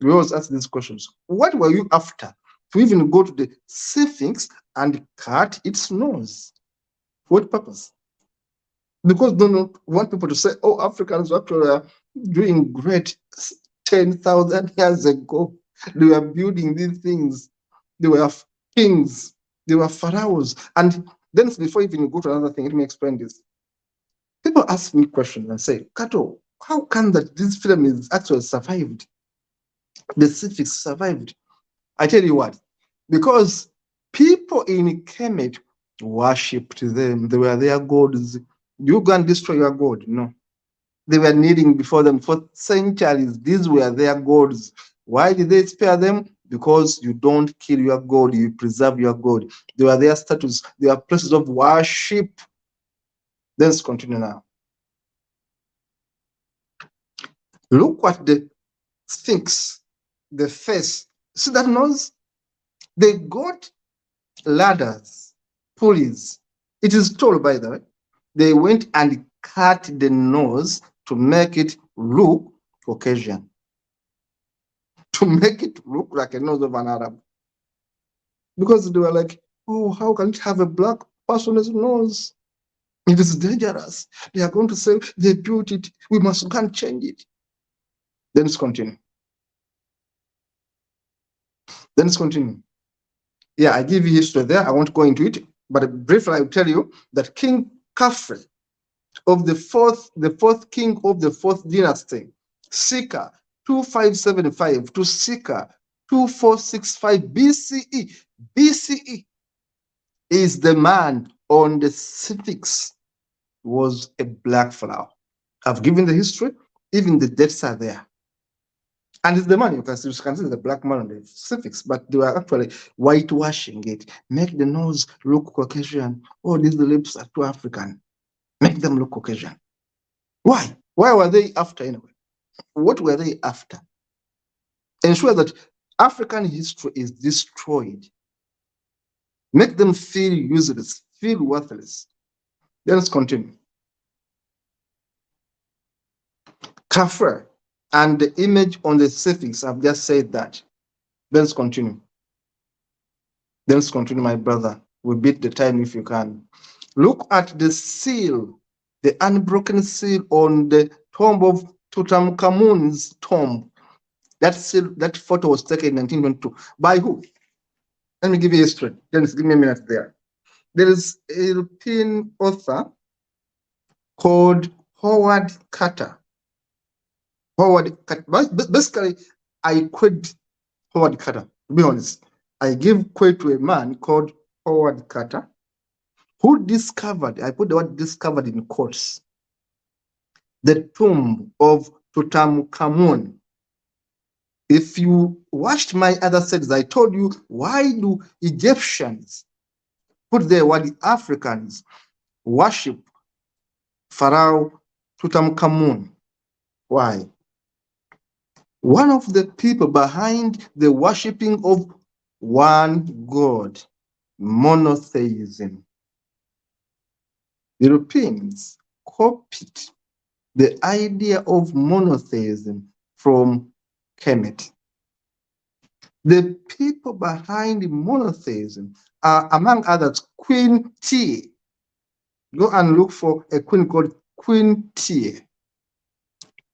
We always ask these questions. What were you after to even go to the Sphinx and cut its nose? For what purpose? Because they don't want people to say, oh, Africans were actually doing great 10,000 years ago. They were building these things. They were kings. They were pharaohs. And then before even go to another thing, let me explain this. People ask me questions and say, Kato, how can that this pyramids actually survived? The Sphinx survived. I tell you what, because people in Kemet worshipped them. They were their gods. You go and destroy your god? No. They were kneeling before them for centuries. These were their gods. Why did they spare them? Because you don't kill your god, you preserve your god. They were their statues. They are places of worship. Let's continue now. Look at the Sphinx, the face. See that nose? They got ladders, pulleys. It is tall, by the way. They went and cut the nose to make it look Caucasian. to make it look like a nose of an Arab. Because they were like, oh, how can it have a black person's nose? It is dangerous. They are going to say they built it. We must go and change it. Then let's continue. Then let's continue. Yeah, I give you history there. I won't go into it, but briefly I will tell you that King Khafre of the fourth king of the fourth dynasty, Sika 2575 to Sika 2465 BCE is the man on the Sphinx, was a black flower. I've given the history, even the dates are there. And it's the man, you can see the black man on the Sphinx, but they were actually whitewashing it, make the nose look Caucasian. Oh, these lips are too African. Make them look Caucasian. Why? Why were they after anyway? What were they after? Ensure that African history is destroyed. Make them feel useless, feel worthless. Then let's continue. Khafre and the image on the Sphinx, I've just said that. Then let's continue. Then let's continue, my brother. We beat the time if you can. Look at the seal, the unbroken seal on the tomb of Tutankhamun's tomb. That seal, that photo was taken in 1922. By who? Let me give you a history. Just give me a minute there. There is a European author called Howard Carter. Basically, I quote Howard Carter, to be honest. I give credit to a man called Howard Carter, who discovered, I put the word discovered in quotes, the tomb of Tutankhamun. If you watched my other studies, I told you, why do Egyptians, put there why the Africans worship Pharaoh Tutankhamun? Why? One of the people behind the worshipping of one God, monotheism. Europeans copied the idea of monotheism from Kemet. The people behind monotheism are, among others, Queen Tiye. Go and look for a queen called Queen Tiye.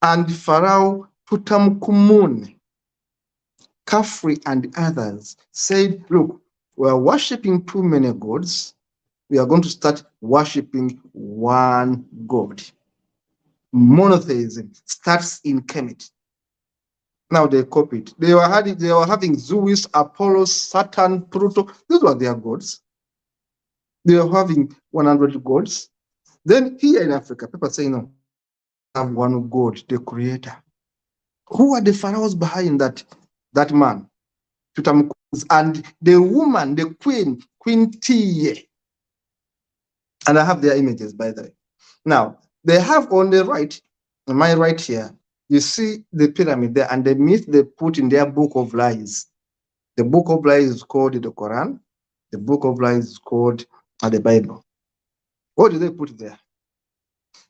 And Pharaoh Tutankhamun, Khafre, and others said, look, we are worshipping too many gods. We are going to start worshipping one God. Monotheism starts in Kemet. Now they copied. They were having Zeus, Apollo, Saturn, Pluto. These were their gods. They were having 100 gods. Then here in Africa, people say, no, have one God, the creator. Who are the pharaohs behind that man? Tutankhamun, and the woman, the queen, Queen Tiye. And I have their images, by the way. Now, they have on the right, on my right here, you see the pyramid there, and the myth they put in their book of lies. The book of lies is called the Quran. The book of lies is called the Bible. What do they put there?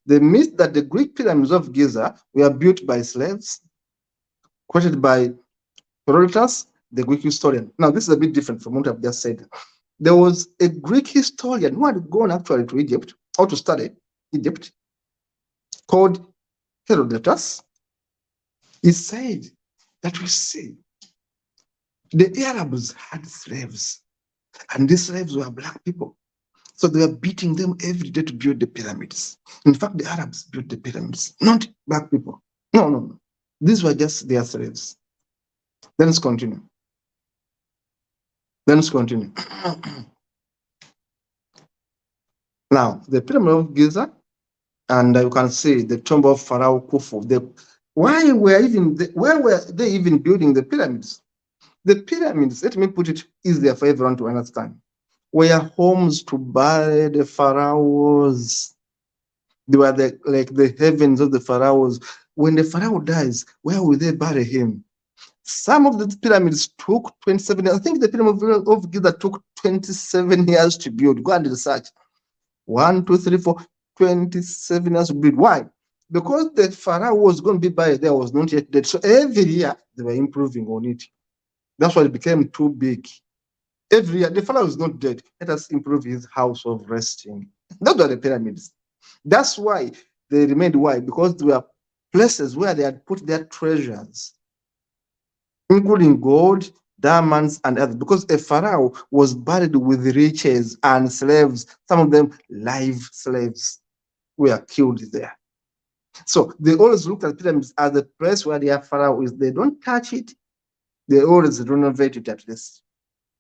The myth that the Greek pyramids of Giza were built by slaves, quoted by Herodotus, the Greek historian. Now, this is a bit different from what I've just said. There was a Greek historian who had gone actually to Egypt, or to study Egypt, called Herodotus. He said that we see the Arabs had slaves, and these slaves were black people. So they were beating them every day to build the pyramids. In fact, the Arabs built the pyramids, not black people. No. These were just their slaves. Then let's continue. Now, the pyramid of Giza, and you can see the tomb of Pharaoh Khufu. Where were they even building the pyramids? The pyramids, let me put it easier for everyone to understand, were homes to bury the pharaohs. They were like the heavens of the pharaohs. When the pharaoh dies, where will they bury him? Some of the pyramids took 27 years. I think the pyramid of Giza took 27 years to build. Go and research. 1, 2, 3, 4, 27 years to build. Why? because the pharaoh was going to be buried there was not yet dead. So every year they were improving on it. That's why it became too big. Every year, the pharaoh is not dead. Let us improve his house of resting. Those were the pyramids. That's why they remained. Why? Because there were places where they had put their treasures, including gold, diamonds, and others. Because a pharaoh was buried with riches and slaves. Some of them live slaves were killed there. So they always look at pyramids as the place where their pharaoh is. They don't touch it. They always renovate it at least,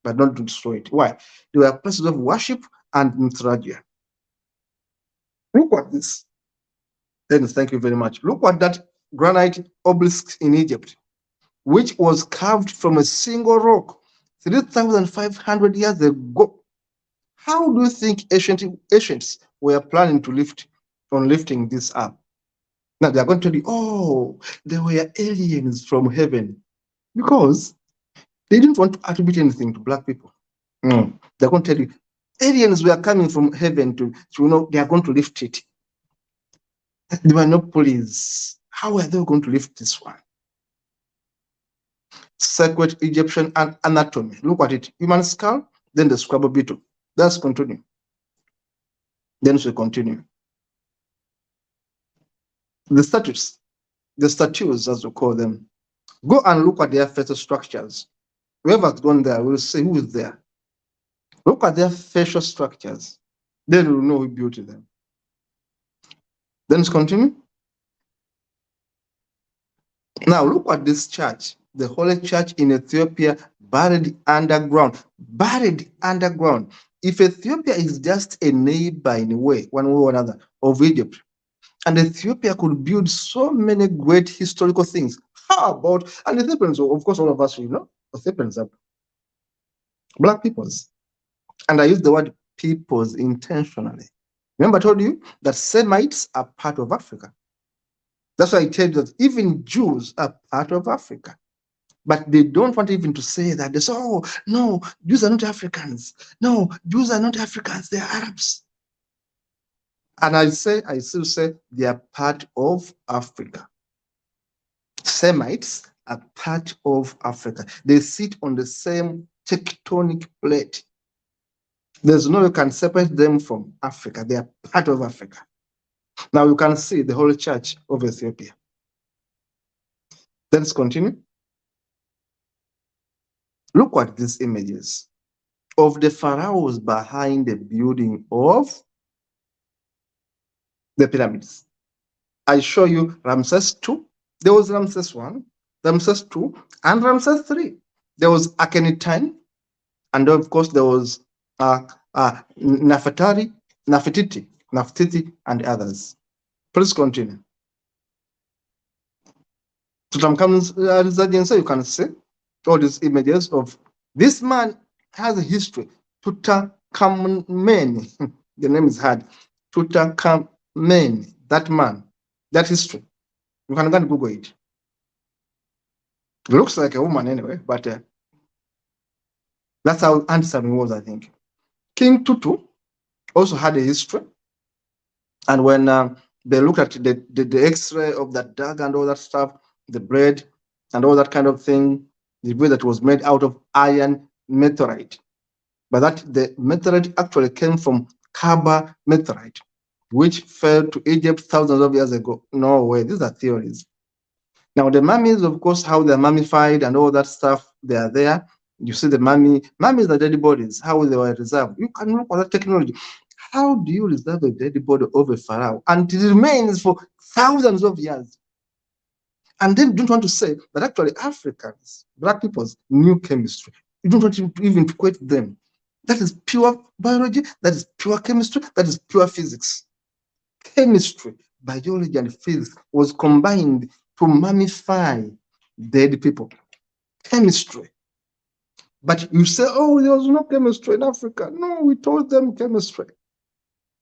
but not to destroy it. Why? They were places of worship and mythology. Look at this. Dennis, thank you very much. Look at that granite obelisk in Egypt, which was carved from a single rock 3,500 years ago. How do you think ancients were planning to lifting this up? Now they are going to tell you, oh, there were aliens from heaven, because they didn't want to attribute anything to black people. No, they're going to tell you, aliens were coming from heaven to they are going to lift it. There were no police. How are they going to lift this one? Sacred Egyptian anatomy. Look at it. Human skull, then the scrabble beetle. Let's continue. Then we continue. The statues, as we call them. Go and look at their facial structures. Whoever's gone there will say who is there. Look at their facial structures. Then we'll know who built them. Then let's continue. Now look at this church, the Holy Church in Ethiopia, buried underground. Buried underground. If Ethiopia is just a neighbor in a way, one way or another, of Egypt, and Ethiopia could build so many great historical things, how about, and Ethiopians, of course, all of us, Ethiopians are black peoples. And I use the word peoples intentionally. Remember I told you that Semites are part of Africa. That's why I tell you that even Jews are part of Africa. But they don't want even to say that. They say, oh, no, Jews are not Africans. No, Jews are not Africans, they're Arabs. And I still say they are part of Africa. Semites are part of Africa. They sit on the same tectonic plate. There's no way you can separate them from Africa. They are part of Africa. Now you can see the Holy Church of Ethiopia. Let's continue. Look at these images of the pharaohs behind the building of the pyramids. I show you Ramses II. There was Ramses I, Ramses II, and Ramses III. There was Akhenaten, and of course there was Nefertiti, and others. Please continue. So you can see all these images of this man has a history. Tutankhamen, the name is hard. Tutankhamen, that man, that history. You can go and Google it. It looks like a woman anyway, but that's how handsome he was, I think. King Tutu also had a history. And when they looked at the X-ray of that dog and all that stuff, the bread and all that kind of thing, the bread that was made out of iron meteorite. But that the meteorite actually came from Kaaba meteorite, which fell to Egypt thousands of years ago. No way, these are theories. Now the mummies, of course, how they're mummified and all that stuff, they are there. You see the mummies are dead bodies, how they were reserved. You can look at that technology. How do you reserve a dead body of a pharaoh and it remains for thousands of years? And then you don't want to say that actually Africans, black peoples, knew chemistry. You don't want to even equate them. That is pure biology, that is pure chemistry, that is pure physics. Chemistry, biology, and physics was combined to mummify dead people. Chemistry. But you say, oh, there was no chemistry in Africa. No, we told them chemistry.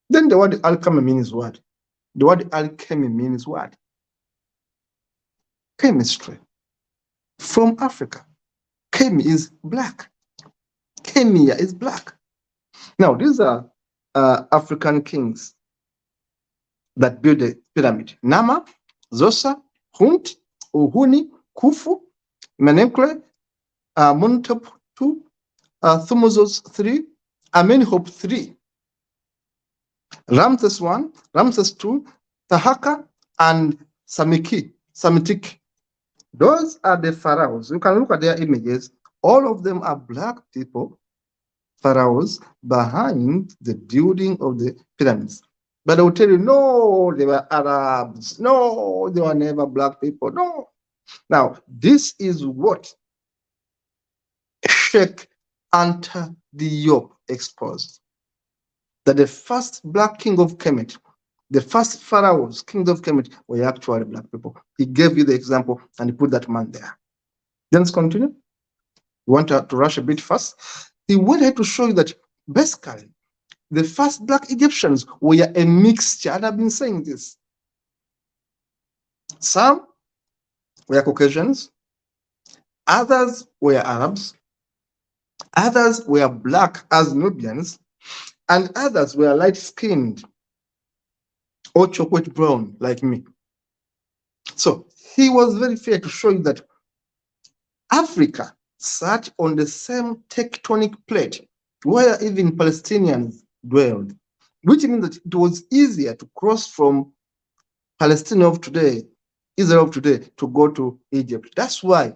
Then the word alchemy means what? The word alchemy means what? Chemistry. From Africa. Chemi is black. Chemia is black. Now, these are African kings. that built the pyramid. Nama, Zosa, Hunt, Uhuni, Khufu, Menekre, Muntop 2, Thumuzos 3, Amenhotep 3, Ramses 1, Ramses 2, Tahaka, and Samitic. Those are the pharaohs. You can look at their images. All of them are black people, pharaohs, behind the building of the pyramids. But they will tell you, no, they were Arabs. No, they were never black people. No. Now, this is what Cheikh Anta Diop exposed. That the first black king of Kemet, the first pharaohs, kings of Kemet, were actually black people. He gave you the example and he put that man there. Then let's continue. We want to rush a bit fast. He wanted to show you that basically the first black Egyptians were a mixture, and I've been saying this. Some were Caucasians, others were Arabs, others were black as Nubians, and others were light-skinned or chocolate brown like me. So he was very fair to show you that Africa sat on the same tectonic plate where even Palestinians dwelled, which means that it was easier to cross from Palestine of today, Israel of today, to go to Egypt. That's why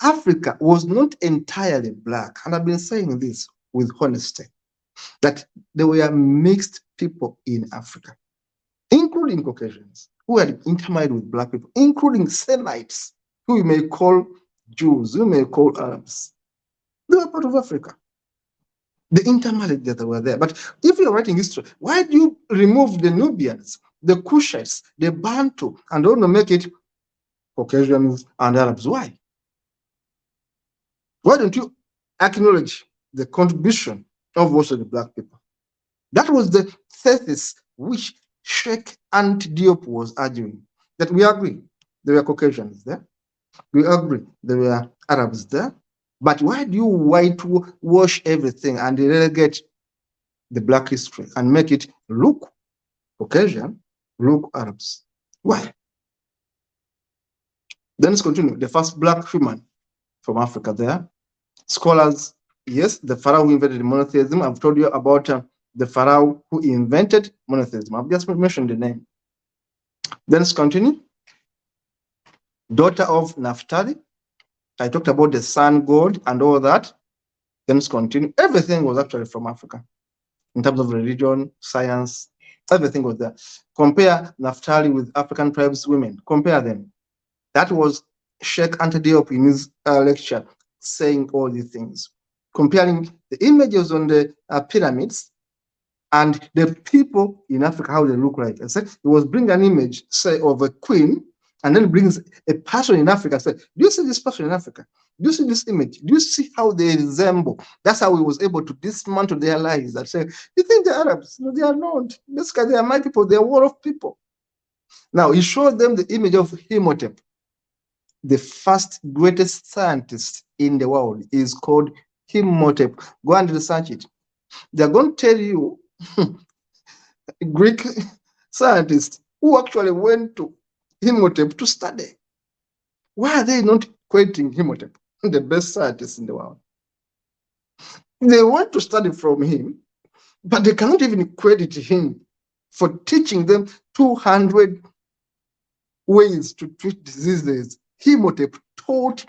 Africa was not entirely black. And I've been saying this with honesty, that there were mixed people in Africa, including Caucasians who had intermarried with black people, including Semites, who you may call Jews, who you may call Arabs. They were part of Africa. The intermarried that were there. But if you're writing history, why do you remove the Nubians, the Kushites, the Bantu, and don't make it Caucasians and Arabs? Why? Why don't you acknowledge the contribution of most of the black people? That was the thesis which Cheikh Anta Diop was arguing, that we agree there were Caucasians there, we agree there were Arabs there, but why do you whitewash everything and relegate the black history and make it look Caucasian, look Arabs? Why? Then let's continue. The first black human from Africa there. Scholars, yes, the pharaoh who invented monotheism. I've told you about the pharaoh who invented monotheism. I've just mentioned the name. Then let's continue. Daughter of Naphtali. I talked about the sun god and all that. Then let's continue. Everything was actually from Africa. In terms of religion, science, everything was there. Compare Naphtali with African tribes women. Compare them. That was Cheikh Anta Diop in his lecture saying all these things. Comparing the images on the pyramids and the people in Africa, how they look like. And so he was bringing an image, say, of a queen, and then brings a person in Africa. Say, do you see this person in Africa? Do you see this image? Do you see how they resemble? That's how he was able to dismantle their lies and say, you think they're Arabs? No, they are not. Basically, they are my people. They are war of people. Now, he showed them the image of Imhotep. The first greatest scientist in the world is called Imhotep. Go and research it. They're going to tell you Greek scientists who actually went to Imhotep to study. Why are they not quoting Imhotep, the best scientist in the world? They want to study from him, but they cannot even credit him for teaching them 200 ways to treat diseases. Imhotep taught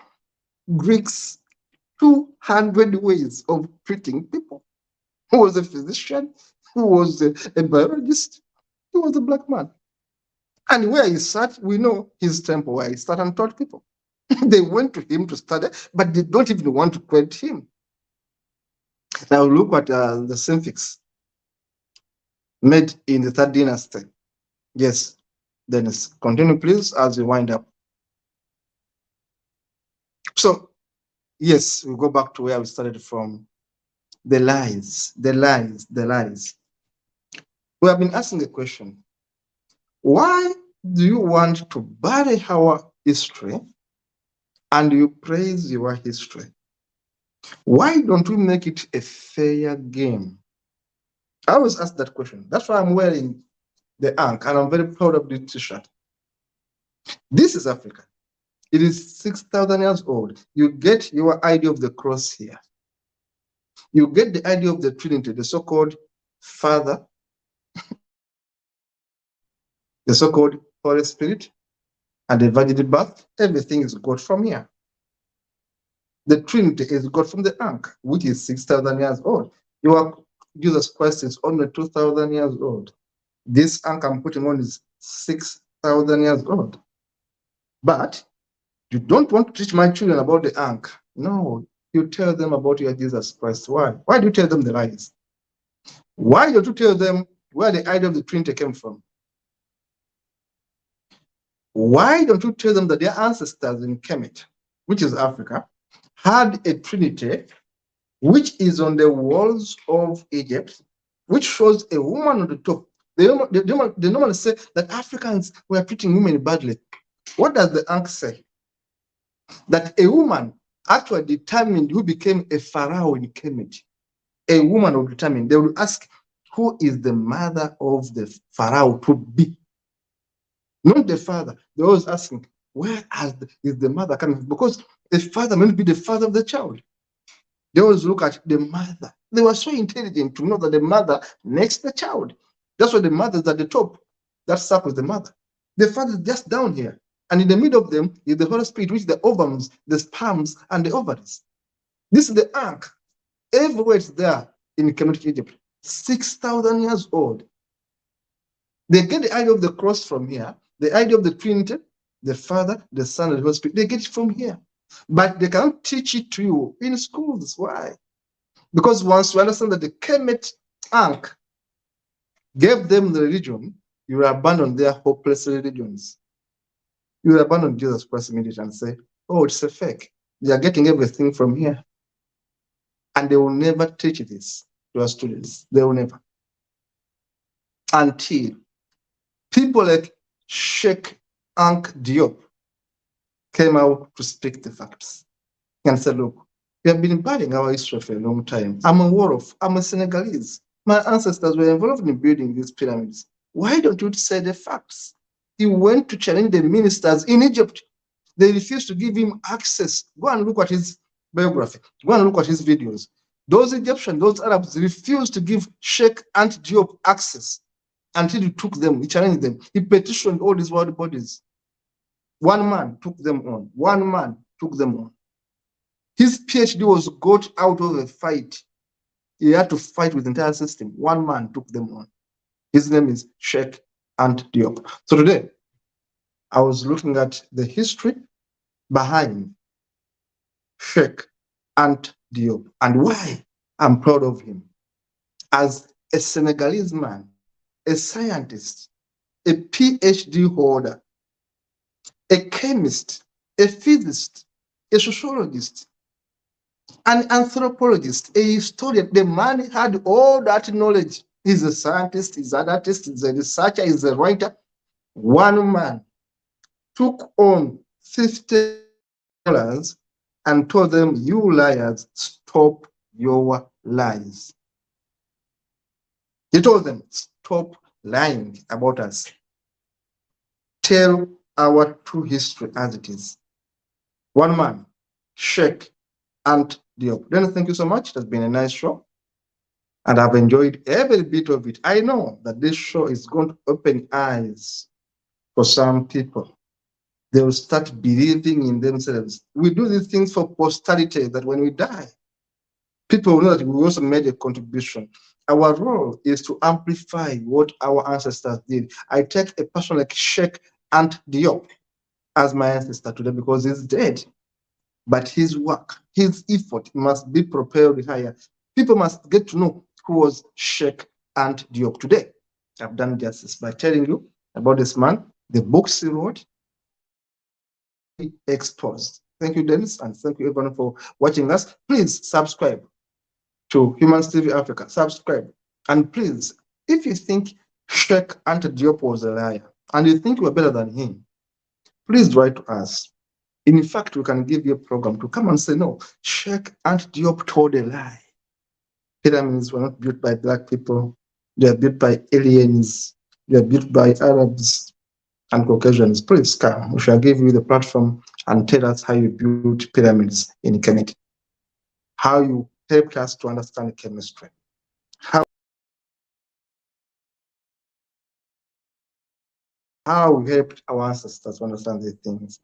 Greeks 200 ways of treating people. Who was a physician, who was a biologist, he was a black man. And where he sat, we know his temple, where he sat and taught people. They went to him to study, but they don't even want to credit him. Now look at the Sphinx made in the 3rd dynasty. Yes, Dennis, continue please as we wind up. So, yes, we go back to where we started from. The lies, the lies, the lies. We have been asking the question, why do you want to bury our history and you praise your history? Why don't we make it a fair game? I always ask that question. That's why I'm wearing the Ankh, and I'm very proud of this t-shirt. This is Africa. It is 6,000 years old. You get your idea of the cross here. You get the idea of the Trinity, the so-called Father, the so-called Holy Spirit, and the virgin birth. Everything is got from here. The Trinity is got from the Ankh, which is 6,000 years old. Your Jesus Christ is only 2,000 years old. This Ankh I'm putting on is 6,000 years old. But you don't want to teach my children about the Ankh. No, you tell them about your Jesus Christ. Why? Why do you tell them the lies? Why don't you tell them where the idea of the Trinity came from? Why don't you tell them that their ancestors in Kemet, which is Africa, had a Trinity which is on the walls of Egypt, which shows a woman on the top? They normally say that Africans were treating women badly. What does the Ankh say? That a woman actually determined who became a pharaoh in Kemet. A woman will determine. They will ask, who is the mother of the pharaoh to be? Not the father. They're always asking, where is the mother coming from? Because the father may not be the father of the child. They always look at the mother. They were so intelligent to know that the mother makes the child. That's why the mother is at the top. That circle is the mother. The father is just down here. And in the middle of them is the Holy Spirit, which is the ovums, the sperms, and the ovaries. This is the Ankh. Everywhere it's there in Kemetic Egypt. 6,000 years old. They get the idea of the cross from here, the idea of the Trinity, the Father, the Son, and the Holy Spirit. They get it from here. But they cannot teach it to you in schools. Why? Because once you understand that the Kemet Ankh gave them the religion, you will abandon their hopeless religions. You will abandon Jesus Christ immediately and say, oh, it's a fake. They are getting everything from here. And they will never teach this to our students. They will never. Until people like Cheikh Anta Diop came out to speak the facts and said, look, we have been building our history for a long time. I'm a Wolof. I'm a Senegalese. My ancestors were involved in building these pyramids. Why don't you say the facts? He went to challenge the ministers in Egypt. They refused to give him access. Go and look at his biography. Go and look at his videos. Those Egyptians, those Arabs refused to give Cheikh Anta Diop access until he took them, he challenged them. He petitioned all these world bodies. One man took them on. One man took them on. His PhD was got out of a fight. He had to fight with the entire system. One man took them on. His name is Cheikh Anta Diop. So today, I was looking at the history behind Cheikh Anta Diop and why I'm proud of him. As a Senegalese man, a scientist, a PhD holder, a chemist, a physicist, a sociologist, an anthropologist, a historian. The man had all that knowledge. He's a scientist, he's an artist, he's a researcher, he's a writer. One man took on 50 scholars and told them, you liars, stop your lies. He told them, stop lying about us. Tell our true history as it is. One man, Cheikh Anta Diop. Then thank you so much. It has been a nice show. And I've enjoyed every bit of it. I know that this show is going to open eyes for some people. They will start believing in themselves. We do these things for posterity, that when we die, people will know that we also made a contribution. Our role is to amplify what our ancestors did. I take a person like Cheikh Anta Diop as my ancestor today because he's dead. But his work, his effort must be propelled higher. People must get to know who was Cheikh Anta Diop. Today, I've done justice by telling you about this man, the books he wrote, exposed. Thank you, Dennis, and thank you everyone for watching us. Please subscribe to Humans TV Africa. Subscribe. And please, if you think Cheikh Anta Diop was a liar and you think you are better than him, please write to us. In fact, we can give you a program to come and say, no, Cheikh Anta Diop told a lie. Pyramids were not built by black people. They are built by aliens. You are built by Arabs and Caucasians. Please come. We shall give you the platform and tell us how you built pyramids in Kemetic, how you helped us to understand chemistry, how we helped our ancestors to understand these things.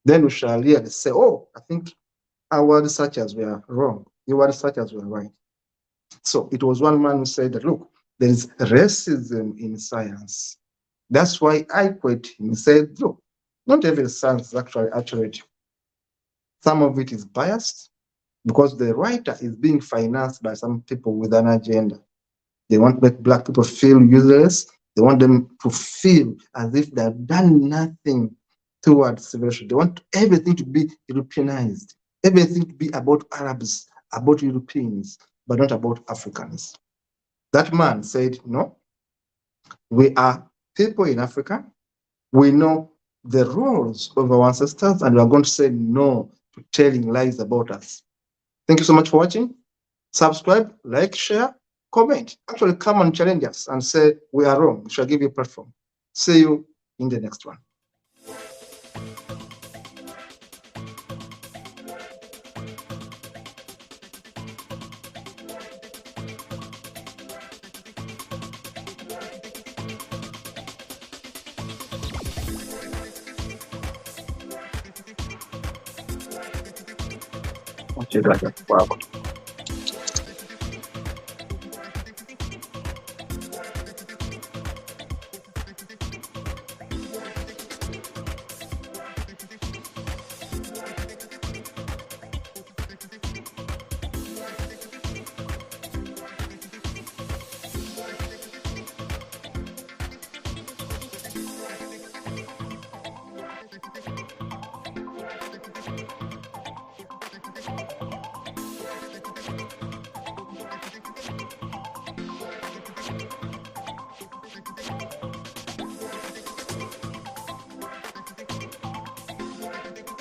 Then we shall really say, oh, I think our researchers were wrong. Your researchers were right. So it was one man who said that, look, there is racism in science. That's why I quote him. He said, look, not every science is actually accurate. Some of it is biased because the writer is being financed by some people with an agenda. They want to make Black people feel useless. They want them to feel as if they have done nothing towards civilization. They want everything to be Europeanized, everything to be about Arabs, about Europeans, but not about Africans. That man said, no, we are people in Africa. We know the roles of our ancestors, and we are going to say no to telling lies about us. Thank you so much for watching. Subscribe, like, share, comment. Actually, come and challenge us and say we are wrong. We shall give you a platform. See you in the next one. Okay, wow.